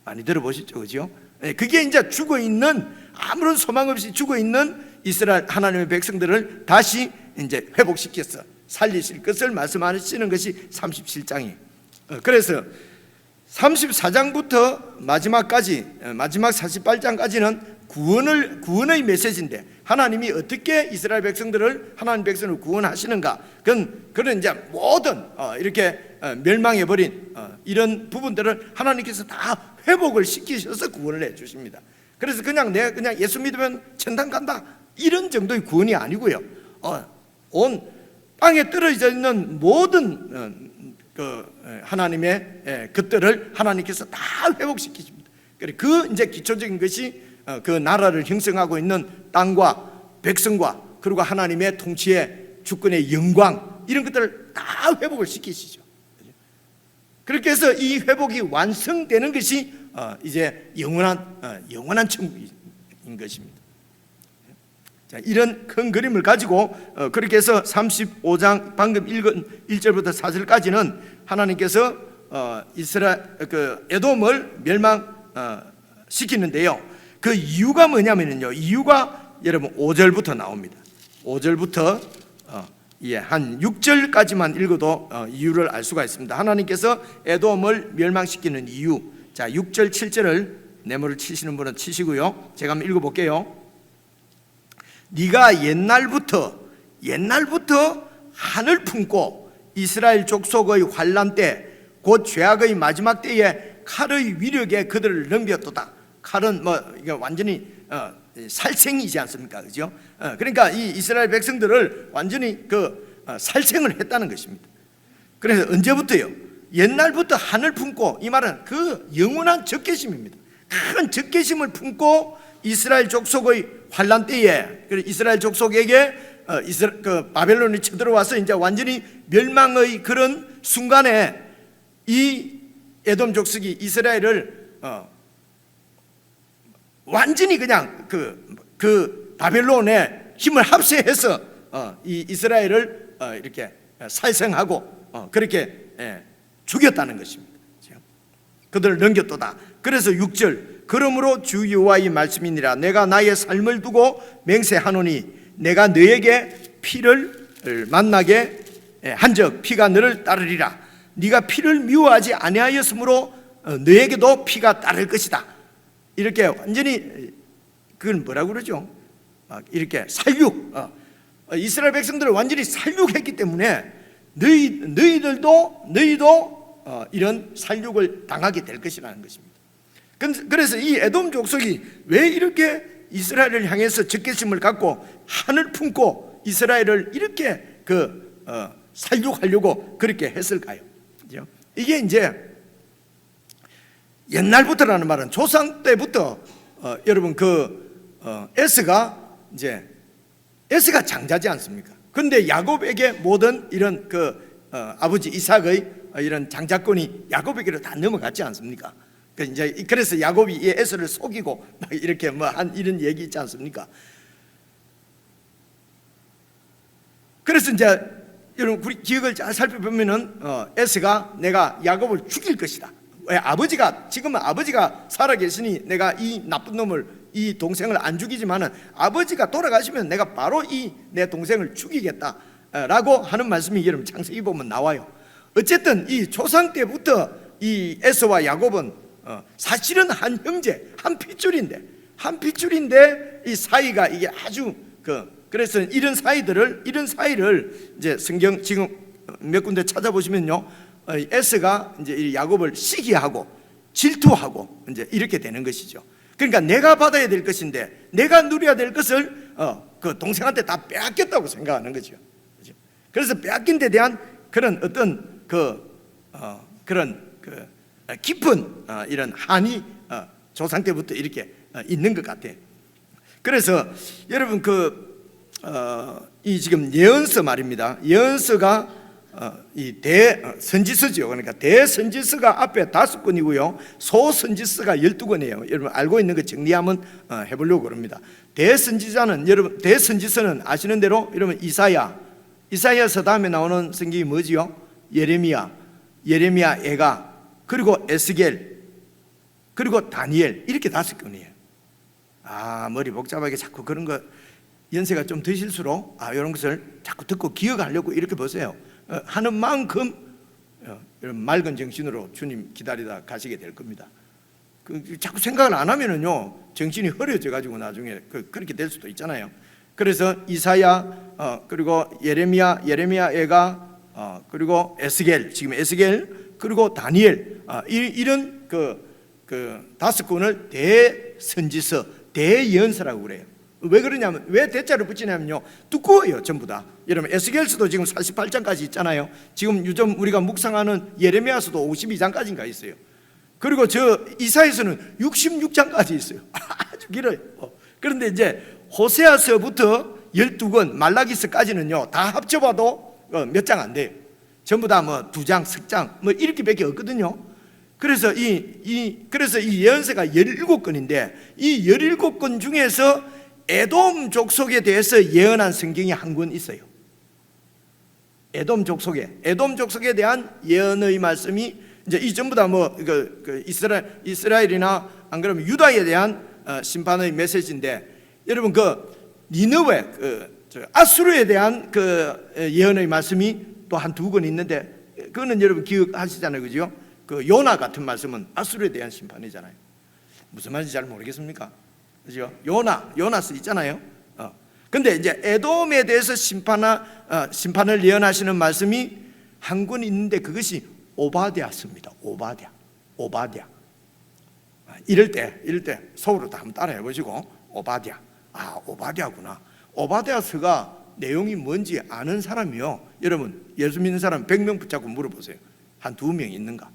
많이 들어보셨죠, 그죠? 그게 이제 죽어 있는, 아무런 소망 없이 죽어 있는 이스라엘 하나님의 백성들을 다시 이제 회복시켜서 살리실 것을 말씀하시는 것이 37장이에요. 그래서 34장부터 마지막까지, 마지막 48장까지는 구원의 메시지인데, 하나님이 어떻게 이스라엘 백성들을, 하나님 백성을 구원하시는가, 그런 이제 모든 이렇게 멸망해버린 이런 부분들을 하나님께서 다 회복을 시키셔서 구원을 해주십니다. 그래서 내가 그냥 예수 믿으면 천당 간다, 이런 정도의 구원이 아니고요, 온 땅에 떨어져 있는 모든 하나님의 것들을 하나님께서 다 회복시키십니다. 그 이제 기초적인 것이 그 나라를 형성하고 있는 땅과 백성과, 그리고 하나님의 통치의 주권의 영광, 이런 것들을 다 회복을 시키시죠. 그렇게 해서 이 회복이 완성되는 것이 이제 영원한 천국인 것입니다. 자, 이런 큰 그림을 가지고 그렇게 해서 35장 방금 읽은 1절부터 4절까지는 하나님께서 에돔을 멸망시키는데요. 그 이유가 뭐냐면요, 이유가 여러분 5절부터 나옵니다. 5절부터 한 6절까지만 읽어도 이유를 알 수가 있습니다. 하나님께서 에돔을 멸망시키는 이유. 자, 6절 7절을 네모를 치시는 분은 치시고요, 제가 한번 읽어볼게요. 네가 옛날부터 한을 품고 이스라엘 족속의 환난 때, 곧 죄악의 마지막 때에 칼의 위력에 그들을 넘겼도다. 칼은 이게 완전히 살생이지 않습니까, 그죠? 그러니까 이 이스라엘 백성들을 완전히 살생을 했다는 것입니다. 그래서 언제부터요? 옛날부터 한을 품고, 이 말은 그 영원한 적개심입니다. 큰 적개심을 품고 이스라엘 족속의 환난 때에, 이스라엘 족속에게 바벨론이 쳐들어와서 이제 완전히 멸망의 그런 순간에 이 에돔 족속이 이스라엘을 완전히 그냥 그 바벨론에 힘을 합세해서 이 이스라엘을 이렇게 살생하고 그렇게 죽였다는 것입니다. 그들을 넘겼도다. 그래서 6절, 그러므로 주 여호와의 말씀이니라. 내가 나의 삶을 두고 맹세하노니 내가 너에게 피를 만나게 한즉 피가 너를 따르리라. 네가 피를 미워하지 아니하였으므로 너에게도 피가 따를 것이다. 이렇게 완전히 그건 뭐라고 그러죠? 막 이렇게 살육, 이스라엘 백성들을 완전히 살육했기 때문에 너희도 이런 살육을 당하게 될 것이라는 것입니다. 그래서 이 에돔 족속이 왜 이렇게 이스라엘을 향해서 적개심을 갖고 한을 품고 이스라엘을 이렇게 살육하려고 그렇게 했을까요? 이게 이제 옛날부터라는 말은 조상 때부터 여러분 에스가 장자지 않습니까? 그런데 야곱에게 모든 이런 아버지 이삭의 이런 장자권이 야곱에게로 다 넘어갔지 않습니까? 그래서 야곱이 이 에서를 속이고 막 이렇게 한 이런 얘기 있지 않습니까? 그래서 이제 여러분 우리 기억을 잘 살펴보면은 에서가 내가 야곱을 죽일 것이다. 왜? 지금은 아버지가 살아계시니 내가 이 나쁜 놈을, 이 동생을 안 죽이지만은 아버지가 돌아가시면 내가 바로 이 내 동생을 죽이겠다라고 하는 말씀이 여러분 창세기 보면 나와요. 어쨌든 이 조상 때부터 이 에서와 야곱은 사실은 한 형제, 한 핏줄인데 이 사이가 이게 아주 그래서 이런 사이를 이제 성경 지금 몇 군데 찾아보시면요, 에서가 이제 야곱을 시기하고 질투하고 이제 이렇게 되는 것이죠. 그러니까 내가 받아야 될 것인데 내가 누려야 될 것을 그 동생한테 다 빼앗겼다고 생각하는 거죠. 그래서 빼앗긴 데 대한 그런 어떤 그런 깊은 이런 한이 조상 때부터 이렇게 있는 것 같아요. 그래서 여러분 이 지금 예언서 말입니다. 예언서가 이 대선지서죠. 그러니까 대선지서가 앞에 5권이고요, 소선지서가 12권이에요. 여러분 알고 있는 거 정리하면 해보려고 그럽니다. 대선지서는 아시는 대로 여러분 이사야서 다음에 나오는 성경이 뭐지요? 예레미야, 에가, 그리고 에스겔, 그리고 다니엘, 이렇게 5권이에요. 머리 복잡하게 자꾸 그런 거 연세가 좀 드실수록 이런 것을 자꾸 듣고 기억하려고 이렇게 보세요. 하는 만큼 맑은 정신으로 주님 기다리다 가시게 될 겁니다. 자꾸 생각을 안 하면은요, 정신이 흐려져 가지고 나중에 그렇게 될 수도 있잖아요. 그래서 이사야, 그리고 예레미야, 에가, 그리고 에스겔, 지금 에스겔, 그리고 다니엘, 이런 5권을 대선지서, 대예언서라고 그래요. 왜 그러냐면, 왜 대자를 붙이냐면요, 두꺼워요 전부 다. 여러분 에스겔서도 지금 48장까지 있잖아요. 지금 요즘 우리가 묵상하는 예레미야서도 52장까지인가 있어요. 그리고 이사야서는 66장까지 있어요. 아주 길어요. 그런데 이제 호세아서부터 12권, 말라기서까지는요 다 합쳐봐도 몇 장 안 돼요. 전부 다 2장, 3장 이렇게 밖에 없거든요. 그래서 그래서 이 예언서가 17권인데 이 17권 중에서 에돔 족속에 대해서 예언한 성경이 한 권 있어요. 에돔 족속에 대한 예언의 말씀이 이제 이 전부 다 이스라엘이나 안 그러면 유다에 대한 심판의 메시지인데, 여러분 니느웨 아수르에 대한 예언의 말씀이 또 한 2권 있는데, 그거는 여러분 기억하시잖아요, 그죠? 요나 같은 말씀은 아수르에 대한 심판이잖아요. 무슨 말인지 잘 모르겠습니까? 그죠? 요나스 있잖아요. 근데 이제 에돔에 대해서 심판을 예언하시는 말씀이 한 권 있는데 그것이 오바댜입니다. 오바댜. 이럴 때 속으로 다 한번 따라해 보시고, 오바댜. 오바댜구나. 오바댜서가 내용이 뭔지 아는 사람이요, 여러분 예수 믿는 사람 100명 붙잡고 물어보세요. 한 2명 있는가?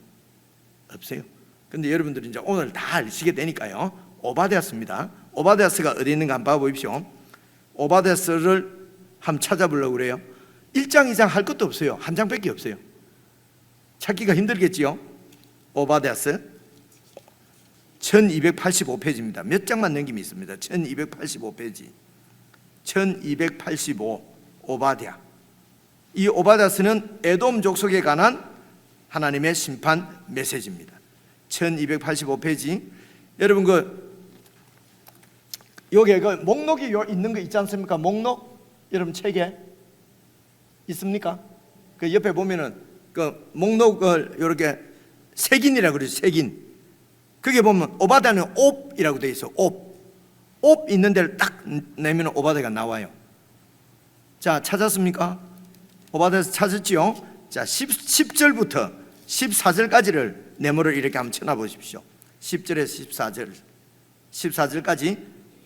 없어요. 근데 여러분들이 이제 오늘 다 아시게 되니까요, 오바댜서입니다. 오바댜서가 어디 있는가 한번 봐보십시오. 오바댜서를 한번 찾아보려고 그래요. 1장 2장 할 것도 없어요. 한 장밖에 없어요. 찾기가 힘들겠지요. 오바댜서 1285페이지입니다. 몇 장만 넘기면 있습니다. 1285페이지. 1285 오바댜. 이 오바댜서는 에돔 족속에 관한 하나님의 심판 메시지입니다. 1285페이지. 여러분 여기 목록이 있는 거 있지 않습니까? 목록 여러분 책에 있습니까? 옆에 보면은 목록을 이렇게 색인이라고 그러죠. 색인. 거기에 보면 오바댜는 옵이라고 되어 있어. 옵 있는 데를 딱 내면 오바댜가 나와요. 자, 찾았습니까? 오바댜에서 찾았지요? 자, 10절부터 14절까지를 네모를 이렇게 한번 쳐놔보십시오. 10절에서 14절까지.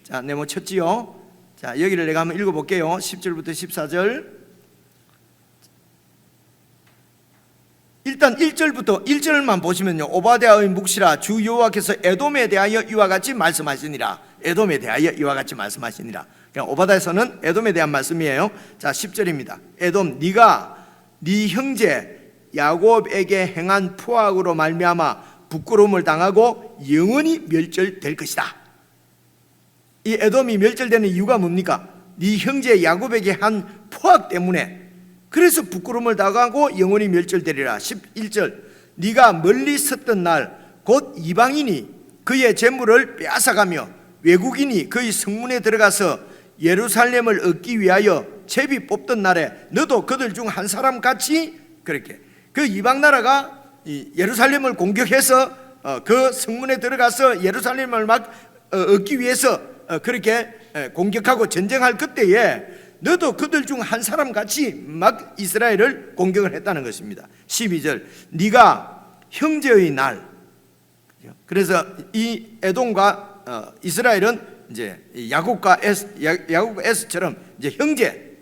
자, 네모 쳤지요? 자, 여기를 내가 한번 읽어볼게요. 10절부터 14절. 일단 1절만 보시면요, 오바댜의 묵시라, 주 여호와께서 에돔에 대하여 이와 같이 말씀하시니라. 에돔에 대하여 이와 같이 말씀하시니라. 그냥 오바댜에서는 에돔에 대한 말씀이에요. 자, 10절입니다. 에돔, 네가 네 형제 야곱에게 행한 포악으로 말미암아 부끄러움을 당하고 영원히 멸절될 것이다. 이 에돔이 멸절되는 이유가 뭡니까? 네 형제 야곱에게 한 포악 때문에, 그래서 부끄러움을 당하고 영원히 멸절되리라. 11절, 네가 멀리 섰던 날 곧 이방인이 그의 재물을 빼앗아가며 외국인이 그의 성문에 들어가서 예루살렘을 얻기 위하여 제비 뽑던 날에 너도 그들 중 한 사람 같이 그렇게 그 이방 나라가 예루살렘을 공격해서 그 성문에 들어가서 예루살렘을 막 얻기 위해서 그렇게 공격하고 전쟁할 그때에 너도 그들 중 한 사람 같이 막 이스라엘을 공격을 했다는 것입니다. 12절, 네가 형제의 날. 그래서 이 에돔과 이스라엘은 이제 야곱과 에서처럼 이제 형제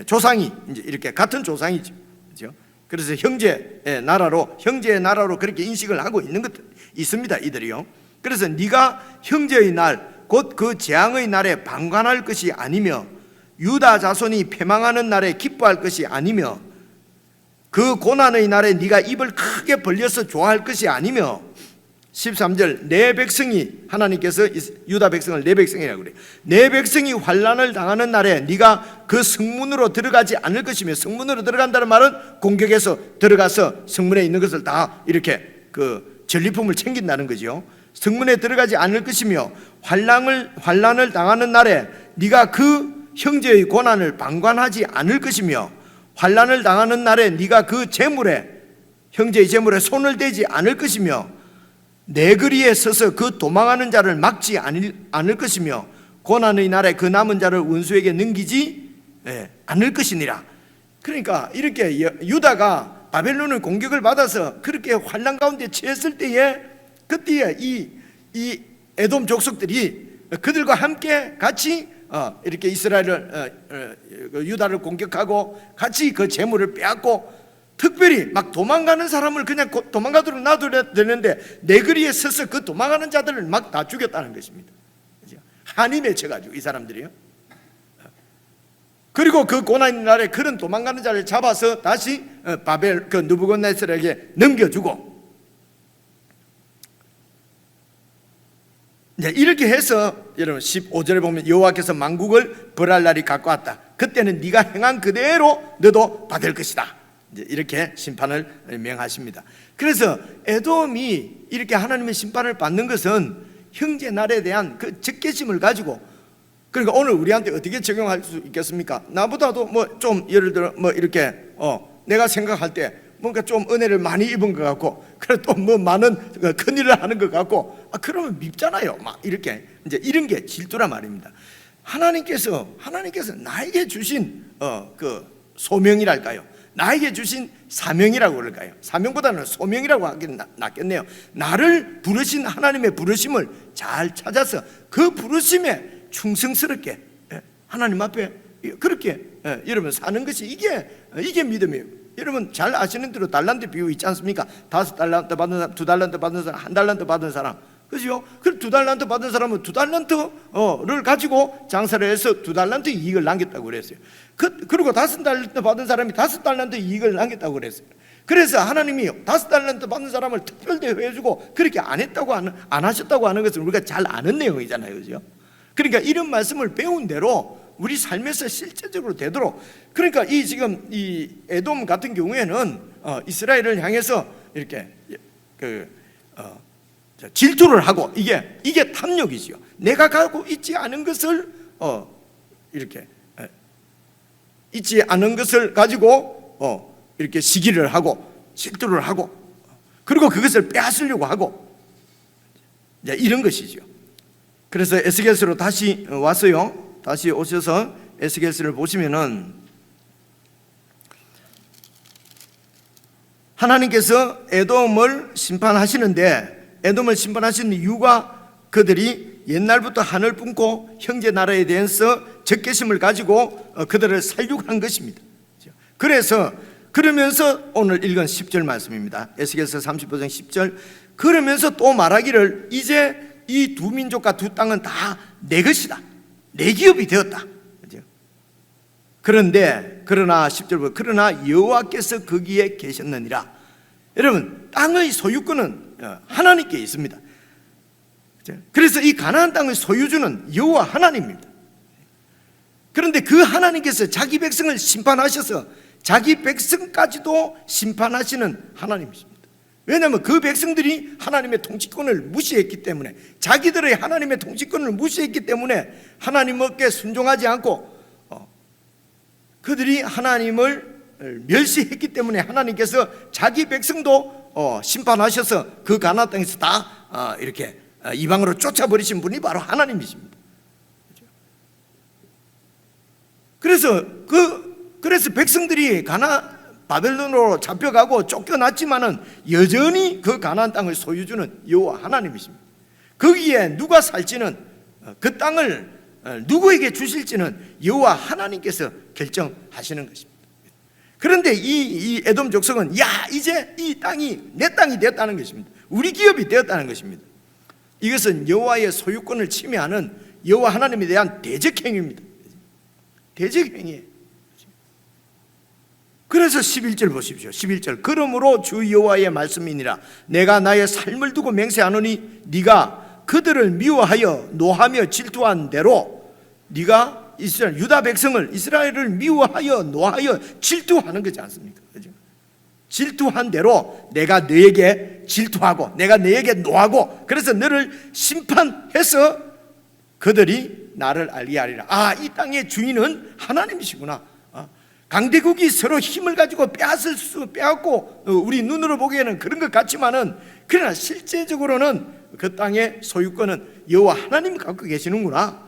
조상이 이제 이렇게 같은 조상이죠. 그렇죠? 그래서 형제의 나라로 그렇게 인식을 하고 있는 것 있습니다, 이들이요. 그래서 네가 형제의 날 곧 그 재앙의 날에 방관할 것이 아니며 유다 자손이 패망하는 날에 기뻐할 것이 아니며 그 고난의 날에 네가 입을 크게 벌려서 좋아할 것이 아니며 13절, 내 백성이, 하나님께서 유다 백성을 내 백성이라고 그래요. 내 백성이 환난을 당하는 날에 네가 그 성문으로 들어가지 않을 것이며, 성문으로 들어간다는 말은 공격해서 들어가서 성문에 있는 것을 다 이렇게 그 전리품을 챙긴다는 거죠. 성문에 들어가지 않을 것이며 환난을 당하는 날에 네가 그 형제의 고난을 방관하지 않을 것이며 환난을 당하는 날에 네가 그 재물에, 형제의 재물에 손을 대지 않을 것이며 내 거리에 서서 그 도망하는 자를 막지 않을 것이며 고난의 날에 그 남은 자를 원수에게 넘기지 않을 것이니라. 그러니까 이렇게 유다가 바벨론의 공격을 받아서 그렇게 환난 가운데 처했을 때에, 그때에 이 에돔 족속들이 그들과 함께 같이 이렇게 이스라엘을 유다를 공격하고 같이 그 재물을 빼앗고, 특별히 막 도망가는 사람을 그냥 도망가도록 놔둬야 되는데 내 거리에 서서 그 도망가는 자들을 막 다 죽였다는 것입니다. 한이 맺혀가지고 이 사람들이요. 그리고 그 고난의 날에 그런 도망가는 자를 잡아서 다시 바벨 그 느부갓네살에게 넘겨주고, 이렇게 해서 여러분 15절에 보면 여호와께서 만국을 벌할 날이 가까웠다. 그때는 네가 행한 그대로 너도 받을 것이다. 이렇게 심판을 명하십니다. 그래서 에돔이 이렇게 하나님의 심판을 받는 것은 형제 날에 대한 그 적개심을 가지고, 그러니까 오늘 우리한테 어떻게 적용할 수 있겠습니까? 나보다도 뭐 좀 예를 들어 뭐 이렇게 내가 생각할 때 뭔가 좀 은혜를 많이 입은 것 같고, 그래 또 뭐 많은 큰일을 하는 것 같고, 그러면 밉잖아요. 막 이렇게 이제 이런 게 질투란 말입니다. 하나님께서 나에게 주신 그 소명이랄까요? 나에게 주신 사명이라고 그럴까요? 사명보다는 소명이라고 하기는 낫겠네요. 나를 부르신 하나님의 부르심을 잘 찾아서 그 부르심에 충성스럽게 하나님 앞에 그렇게 여러분 사는 것이 이게 믿음이에요. 여러분 잘 아시는 대로 달란트 비유 있지 않습니까? 5달란트 받은 사람, 2달란트 받은 사람, 1달란트 받은 사람, 그죠? 그 2달란트 받은 사람은 2달란트를 가지고 장사를 해서 2달란트 이익을 남겼다고 그랬어요. 그리고 5달란트 받은 사람이 5달란트 이익을 남겼다고 그랬어요. 그래서 하나님이 5달란트 받은 사람을 특별 대우해주고 그렇게 안 하셨다고 하는 것은 우리가 잘 아는 내용이잖아요, 그죠? 그러니까 이런 말씀을 배운 대로 우리 삶에서 실제적으로 되도록, 그러니까 지금 이 에돔 같은 경우에는 이스라엘을 향해서 이렇게 질투를 하고, 이게 탐욕이지요. 내가 갖고 있지 않은 것을 이렇게 있지 않은 것을 가지고 이렇게 시기를 하고 질투를 하고, 그리고 그것을 빼앗으려고 하고, 이런 것이죠. 그래서 에스겔서로 다시 왔어요. 다시 오셔서 에스겔서를 보시면은 하나님께서 에돔을 심판하시는데, 에돔을 심판하시는 이유가 그들이 옛날부터 하늘 뿜고 형제 나라에 대해서 적개심을 가지고 그들을 살육한 것입니다. 그래서 그러면서 오늘 읽은 10절 말씀입니다. 에스겔서 35장 10절. 그러면서 또 말하기를 이제 이 두 민족과 두 땅은 다 내 것이다, 내 기업이 되었다. 그러나 10절, 그러나 여호와께서 거기에 계셨느니라. 여러분, 땅의 소유권은 하나님께 있습니다. 그래서 이 가나안 땅의 소유주는 여호와 하나님입니다. 그런데 그 하나님께서 자기 백성을 심판하셔서 자기 백성까지도 심판하시는 하나님이십니다. 왜냐하면 그 백성들이 하나님의 통치권을 무시했기 때문에, 자기들의 하나님의 통치권을 무시했기 때문에 하나님께 순종하지 않고 그들이 하나님을 멸시했기 때문에 하나님께서 자기 백성도 심판하셔서 그 가나안 땅에서 다 이렇게 이방으로 쫓아버리신 분이 바로 하나님이십니다. 그래서 백성들이 바벨론으로 잡혀가고 쫓겨났지만은 여전히 그 가나안 땅의 소유주는 여호와 하나님이십니다. 거기에 누가 살지는, 그 땅을 누구에게 주실지는 여호와 하나님께서 결정하시는 것입니다. 그런데 이 에돔 족속은 이제 이 땅이 내 땅이 되었다는 것입니다. 우리 기업이 되었다는 것입니다. 이것은 여호와의 소유권을 침해하는 여호와 하나님에 대한 대적행위입니다. 대적행위예요. 그래서 11절 보십시오. 11절. 그러므로 주 여호와의 말씀이니라. 내가 나의 삶을 두고 맹세하노니 네가 그들을 미워하여 노하며 질투한 대로, 네가 유다 백성을, 이스라엘을 미워하여 노하여 질투하는 거지 않습니까? 그죠? 질투한 대로 내가 너에게 질투하고 내가 너에게 노하고, 그래서 너를 심판해서 그들이 나를 알게 하리라. 이 땅의 주인은 하나님이시구나. 강대국이 서로 힘을 가지고 빼앗고 우리 눈으로 보기에는 그런 것 같지만은, 그러나 실제적으로는 그 땅의 소유권은 여호와 하나님이 갖고 계시는구나,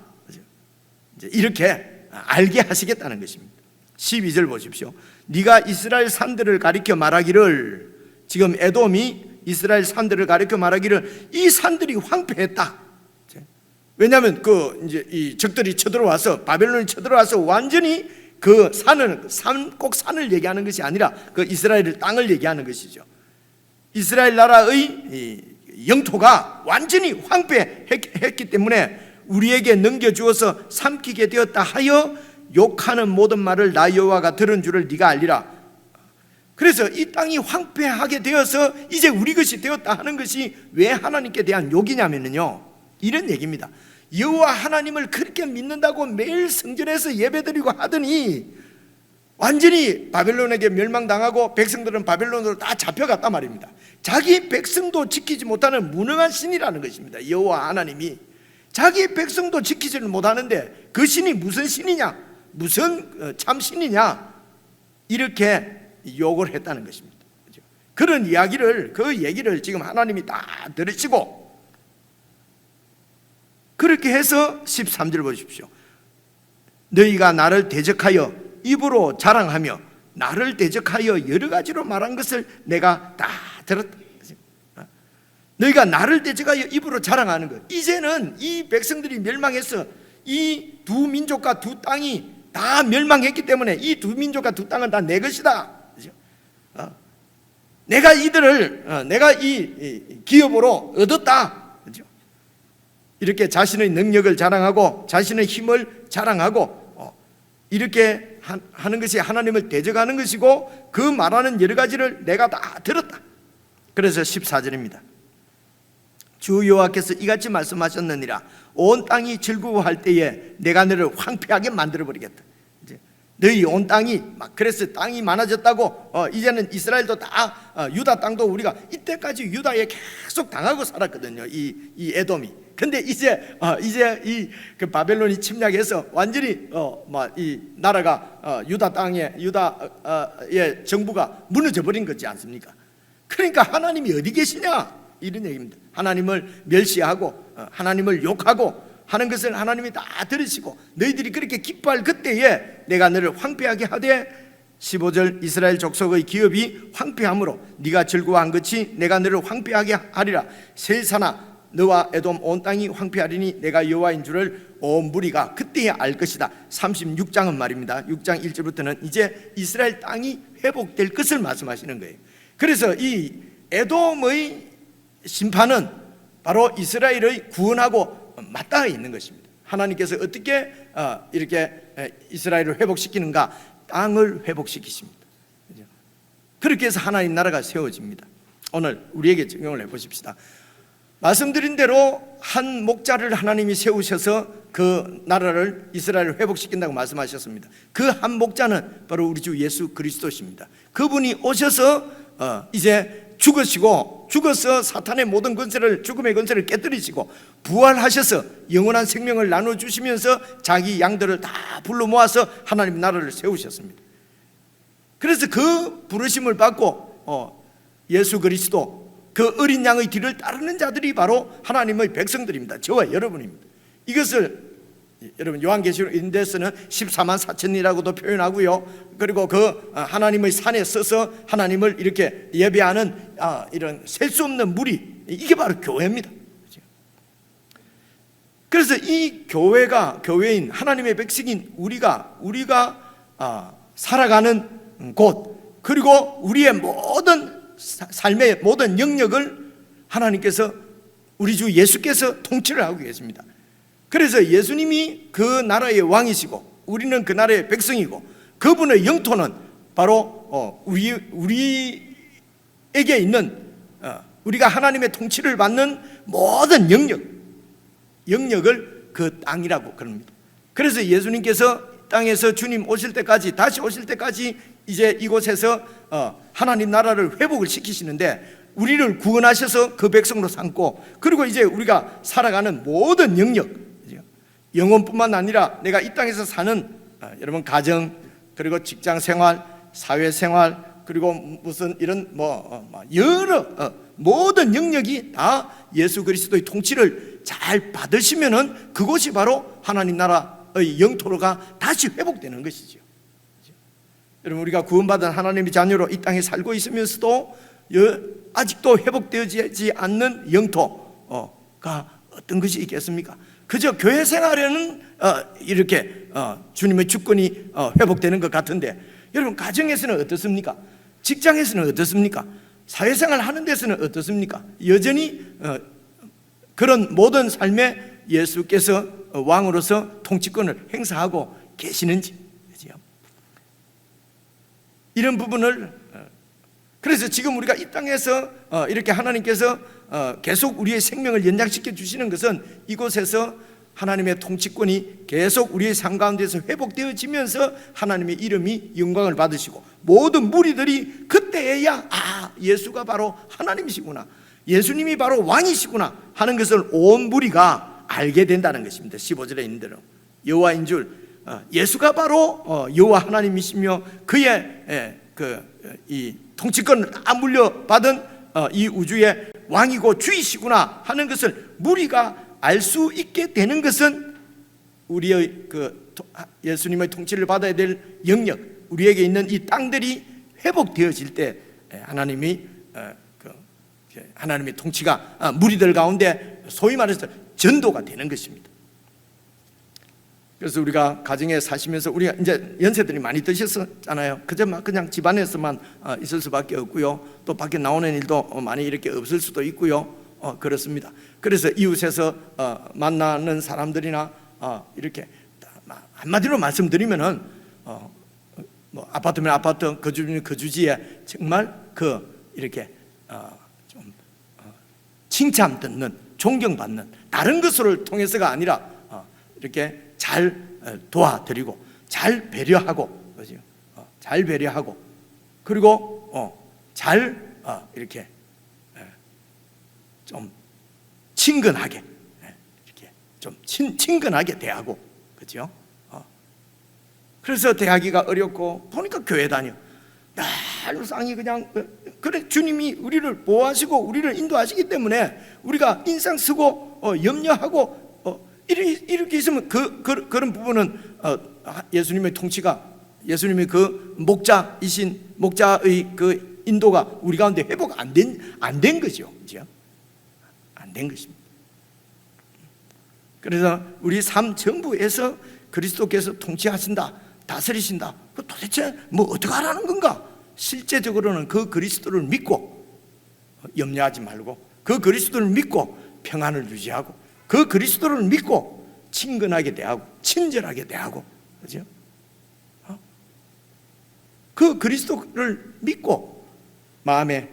이렇게 알게 하시겠다는 것입니다. 12절 보십시오. 네가 이스라엘 산들을 가리켜 말하기를, 지금 에돔이 이스라엘 산들을 가리켜 말하기를 이 산들이 황폐했다. 왜냐하면 이제 이 적들이 쳐들어와서, 바벨론이 쳐들어와서 완전히 그 꼭 산을 얘기하는 것이 아니라 그 이스라엘 땅을 얘기하는 것이죠. 이스라엘 나라의 영토가 완전히 황폐했기 때문에 우리에게 넘겨주어서 삼키게 되었다 하여 욕하는 모든 말을 나 여호와가 들은 줄을 네가 알리라. 그래서 이 땅이 황폐하게 되어서 이제 우리 것이 되었다 하는 것이 왜 하나님께 대한 욕이냐면요, 이런 얘기입니다. 여호와 하나님을 그렇게 믿는다고 매일 성전에서 예배드리고 하더니 완전히 바벨론에게 멸망당하고 백성들은 바벨론으로 다 잡혀갔단 말입니다. 자기 백성도 지키지 못하는 무능한 신이라는 것입니다. 여호와 하나님이 자기 백성도 지키지를 못하는데 그 신이 무슨 신이냐, 무슨 참 신이냐, 이렇게 욕을 했다는 것입니다. 그런 이야기를, 그 얘기를 지금 하나님이 다 들으시고, 그렇게 해서 13절 보십시오. 너희가 나를 대적하여 입으로 자랑하며 나를 대적하여 여러 가지로 말한 것을 내가 다 들었다. 너희가 나를 대적하여 입으로 자랑하는 것, 이제는 이 백성들이 멸망해서 이 두 민족과 두 땅이 다 멸망했기 때문에 이 두 민족과 두 땅은 다 내 것이다. 내가 이들을 내가 이 기업으로 얻었다. 이렇게 자신의 능력을 자랑하고 자신의 힘을 자랑하고 이렇게 하는 것이 하나님을 대적하는 것이고, 그 말하는 여러 가지를 내가 다 들었다. 그래서 14절입니다. 주 여호와께서 이같이 말씀하셨느니라. 온 땅이 즐거워할 때에 내가 너를 황폐하게 만들어버리겠다. 너희 온 땅이 그래서 땅이 많아졌다고, 이제는 이스라엘도 다 유다 땅도 우리가 이때까지 유다에 계속 당하고 살았거든요, 이 에돔이. 근데 이제 그 바벨론이 침략해서 완전히 이 나라가 유다 땅에, 유다의 정부가 무너져 버린 거지 않습니까? 그러니까 하나님이 어디 계시냐, 이런 얘기입니다. 하나님을 멸시하고 하나님을 욕하고 하는 것을 하나님이 다 들으시고 너희들이 그렇게 기뻐할 그때에 내가 너를 황폐하게 하되 15절 이스라엘 족속의 기업이 황폐함으로 네가 즐거워한 것이 내가 너를 황폐하게 하리라. 셀사나 너와 에돔 온 땅이 황폐하리니 내가 여호와인 줄을 온 무리가 그때에 알 것이다. 36장은 말입니다. 6장 1절부터는 이제 이스라엘 땅이 회복될 것을 말씀하시는 거예요. 그래서 이 에돔의 심판은 바로 이스라엘의 구원하고 맞닿아 있는 것입니다. 하나님께서 어떻게 이렇게 이스라엘을 회복시키는가? 땅을 회복시키십니다. 그렇게 해서 하나님 나라가 세워집니다. 오늘 우리에게 적용을 해보십시다. 말씀드린 대로 한 목자를 하나님이 세우셔서 그 나라를 이스라엘을 회복시킨다고 말씀하셨습니다. 그 한 목자는 바로 우리 주 예수 그리스도십니다. 그분이 오셔서 이제 죽어서 사탄의 모든 권세를, 죽음의 권세를 깨뜨리시고 부활하셔서 영원한 생명을 나눠주시면서 자기 양들을 다 불러 모아서 하나님 나라를 세우셨습니다. 그래서 그 부르심을 받고 예수 그리스도 그 어린 양의 뒤를 따르는 자들이 바로 하나님의 백성들입니다. 저와 여러분입니다. 이것을 여러분 요한계시록 이런 데서는 14만 4천이라고도 표현하고요. 그리고 그 하나님의 산에 서서 하나님을 이렇게 예배하는 이런 셀 수 없는 무리, 이게 바로 교회입니다. 그래서 이 교회가, 교회인 하나님의 백성인 우리가 살아가는 곳, 그리고 우리의 모든 삶의 모든 영역을 하나님께서, 우리 주 예수께서 통치를 하고 계십니다. 그래서 예수님이 그 나라의 왕이시고 우리는 그 나라의 백성이고 그분의 영토는 바로 우리에게 있는, 우리가 하나님의 통치를 받는 모든 영역을 그 땅이라고 그럽니다. 그래서 예수님께서 땅에서 주님 오실 때까지, 다시 오실 때까지 이제 이곳에서 하나님 나라를 회복을 시키시는데, 우리를 구원하셔서 그 백성으로 삼고, 그리고 이제 우리가 살아가는 모든 영역, 영혼뿐만 아니라 내가 이 땅에서 사는 여러분 가정, 그리고 직장 생활, 사회 생활, 그리고 무슨 이런 여러 모든 영역이 다 예수 그리스도의 통치를 잘 받으시면은 그곳이 바로 하나님 나라의 영토로가 다시 회복되는 것이죠. 여러분, 우리가 구원받은 하나님의 자녀로 이 땅에 살고 있으면서도 아직도 회복되지 않는 영토가 어떤 것이 있겠습니까? 그저 교회 생활에는 이렇게 주님의 주권이 회복되는 것 같은데, 여러분 가정에서는 어떻습니까? 직장에서는 어떻습니까? 사회생활 하는 데서는 어떻습니까? 여전히 그런 모든 삶에 예수께서 왕으로서 통치권을 행사하고 계시는지, 이런 부분을, 그래서 지금 우리가 이 땅에서 이렇게 하나님께서 계속 우리의 생명을 연장시켜 주시는 것은 이곳에서 하나님의 통치권이 계속 우리의 삶 가운데서 회복되어지면서 하나님의 이름이 영광을 받으시고 모든 무리들이 그때에야 예수가 바로 하나님이시구나, 예수님이 바로 왕이시구나 하는 것을 온 무리가 알게 된다는 것입니다. 15절에 있는 대로 여호와인 줄, 예수가 바로 여호와 하나님이시며 그의 이 통치권을 다 물려받은 이 우주의 왕이고 주이시구나 하는 것을 무리가 알 수 있게 되는 것은 우리의 예수님의 통치를 받아야 될 영역, 우리에게 있는 이 땅들이 회복되어질 때 하나님의 통치가 무리들 가운데 소위 말해서 전도가 되는 것입니다. 그래서 우리가 가정에 사시면서 우리가 이제 연세들이 많이 드셨잖아요. 그냥 집안에서만 있을 수밖에 없고요. 또 밖에 나오는 일도 많이 이렇게 없을 수도 있고요. 그렇습니다. 그래서 이웃에서 만나는 사람들이나 이렇게 한마디로 말씀드리면은 아파트면 아파트, 거주면 거주지에 정말 이렇게 좀 칭찬 듣는, 존경받는, 다른 것을 통해서가 아니라 이렇게 잘 도와드리고 잘 배려하고, 그죠? 잘 배려하고, 그리고 잘 이렇게 좀 친근하게, 이렇게 좀 친근하게 대하고, 그죠? 그래서 대하기가 어렵고, 보니까 교회 다녀 날 상이 그냥, 그래 주님이 우리를 보호하시고 우리를 인도하시기 때문에 우리가 인상 쓰고 염려하고 이렇게 있으면 그런 부분은 예수님의 통치가, 예수님의 그 목자의 그 인도가 우리 가운데 회복 안 된 거죠. 그죠? 안 된 것입니다. 그래서 우리 삶 전부에서 그리스도께서 통치하신다, 다스리신다. 그 도대체 뭐 어떻게 하라는 건가? 실제적으로는 그 그리스도를 믿고 염려하지 말고, 그 그리스도를 믿고 평안을 유지하고, 그 그리스도를 믿고 친근하게 대하고 친절하게 대하고, 그죠? 그 그리스도를 믿고 마음에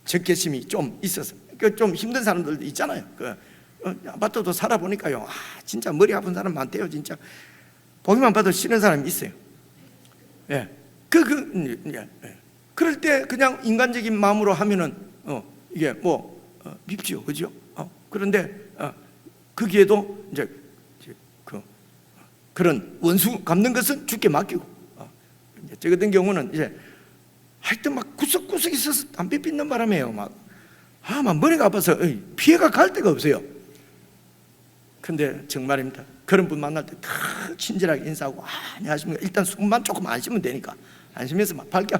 적개심이 좀 있어서, 좀 힘든 사람들도 있잖아요. 아파트도 살아보니까요, 진짜 머리 아픈 사람 많대요. 진짜 보기만 봐도 싫은 사람이 있어요. 예, 그럴 때 그냥 인간적인 마음으로 하면은 이게 밉지요, 그죠? 그런데 거기에도 이제 그런 원수 갚는 것은 주께 맡기고, 저 같은 경우는 이제 하여튼 막 구석구석 있어서 담배 피는 바람에요. 막 머리가 아파서 피해가 갈 데가 없어요. 근데 정말입니다. 그런 분 만날 때 다 친절하게 인사하고, 안녕하십니까. 일단 숨만 조금 안 쉬면 되니까 안 쉬면서 막 밝게.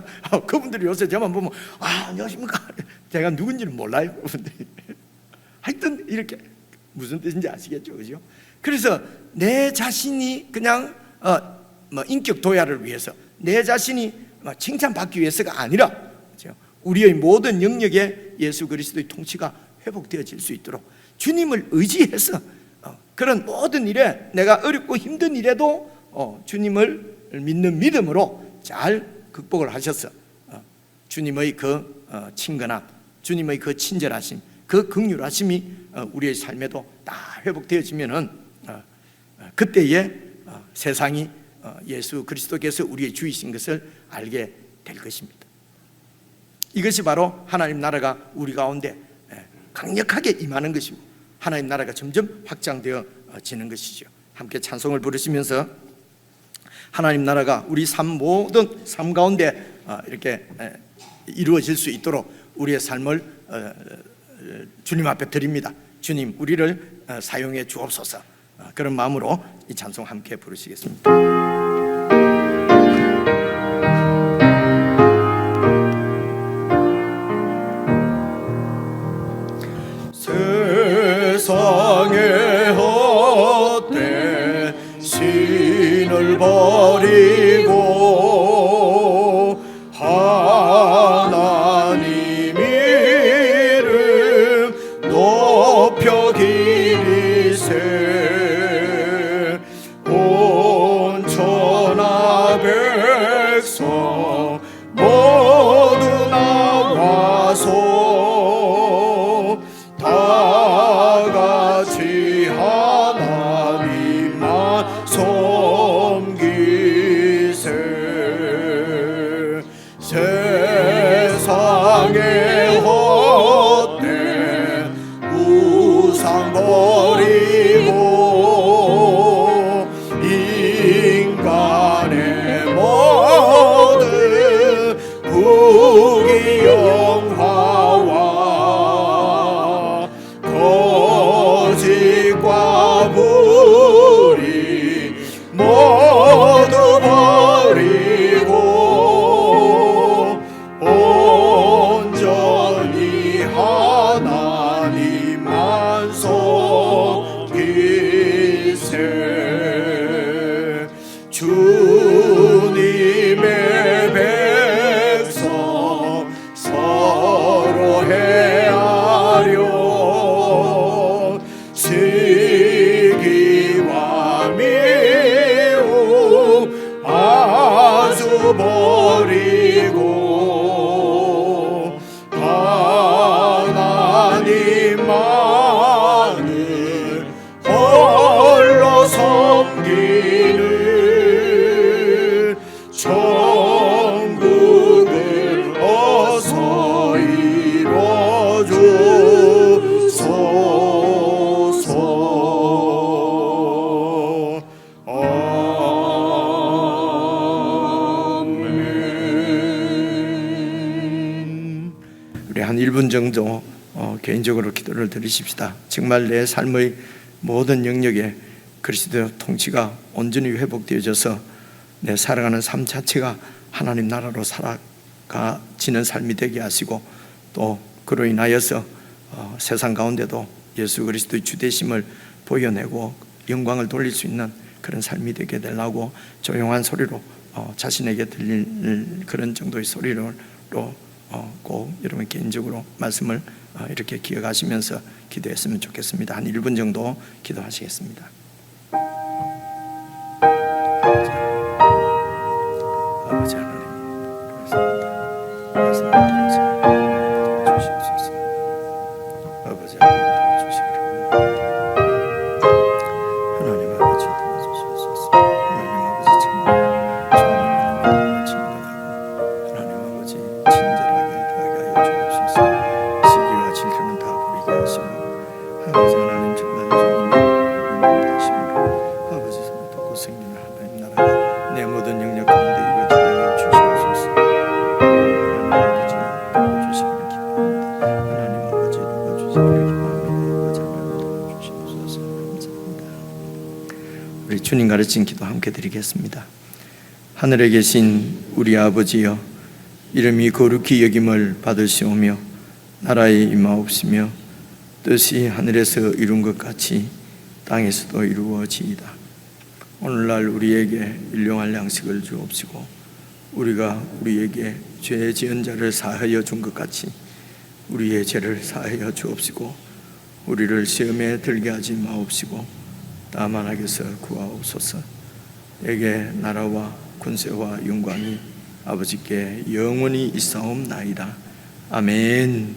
그분들이 요새 저만 보면 안녕하십니까. 제가 누군지는 몰라요, 그분들이. 하여튼 이렇게 무슨 뜻인지 아시겠죠, 그죠? 그래서 내 자신이 그냥 인격 도야를 위해서, 내 자신이 칭찬받기 위해서가 아니라, 그죠? 우리의 모든 영역에 예수 그리스도의 통치가 회복되어질 수 있도록 주님을 의지해서 그런 모든 일에, 내가 어렵고 힘든 일에도 주님을 믿는 믿음으로 잘 극복을 하셔서 주님의 그 친근함, 주님의 그 친절하심, 그 긍휼하심이 우리의 삶에도 다 회복되어지면은 그때에 세상이 예수 그리스도께서 우리의 주이신 것을 알게 될 것입니다. 이것이 바로 하나님 나라가 우리 가운데 강력하게 임하는 것이고, 하나님 나라가 점점 확장되어지는 것이죠. 함께 찬송을 부르시면서 하나님 나라가 우리 모든 삶 가운데 이렇게 이루어질 수 있도록 우리의 삶을 주님 앞에 드립니다. 주님, 우리를 사용해 주옵소서. 그런 마음으로 이 찬송 함께 부르시겠습니다. 세상의 헛된 신을 버리고 하나님 이름 높여 기리세. 온 천하 백성 모두 나와서 다같이 하나님만 섬기세. 세상의 헛된 우상 버리고 인간의 모든 부귀영화와 거짓과 불의 모두 버리고 온전히 하나님만 섬기세. 주님의 백성 서로 헤아려 시기와 미움 아주 버리고 하나님만을 홀로 섬기는 천국을 어서 이뤄주소서. 아멘. 우리 한 1분 정도 개인적으로 기도를 드리십시다. 정말 내 삶의 모든 영역에 그리스도의 통치가 온전히 회복되어져서 내 살아가는 삶 자체가 하나님 나라로 살아가지는 삶이 되게 하시고, 또 그로 인하여서 세상 가운데도 예수 그리스도의 주되심을 보여내고 영광을 돌릴 수 있는 그런 삶이 되게 되려고 조용한 소리로 자신에게 들릴 그런 정도의 소리로 꼭 여러분 개인적으로 말씀을 이렇게 기억하시면서 기도했으면 좋겠습니다. 한 1분 정도 기도하시겠습니다. 아버지 하나님, 말씀을 주시옵소서. 아버지 하나님 도와주시기를 하나님 아버지 도와주시옵소서. 하나님 아버지 참 주님의 하나님 아버지 친절하게 대하게 하여 주옵소서. 시기와 질투는 다 버리게 하시고, 아버지 하나님 정말 주님의 하심으로 아버지 손을 돕고 생기는 하나님 나라가 내 모든 영역 가운데 이루어지게 하여 주시옵소서. 하나님 아버지 도와주시기를 기도합니다. 하나님 아버지 도와주시기를 기도합니다. 아버지 하나님 도와주시옵소서. 감사합니다. 우리 주님 가르친 기도 함께 드리겠습니다. 하늘에 계신 우리 아버지여, 이름이 거룩히 여김을 받으시오며 나라에 임하옵시며 뜻이 하늘에서 이룬 것 같이 땅에서도 이루어지이다. 오늘날 우리에게 일용할 양식을 주옵시고, 우리가 우리에게 죄 지은 자를 사하여 준 것 같이 우리의 죄를 사하여 주옵시고, 우리를 시험에 들게 하지 마옵시고 다만 악에서 구하옵소서. 내게 나라와 권세와 영광이 아버지께 영원히 있사옵나이다. 아멘.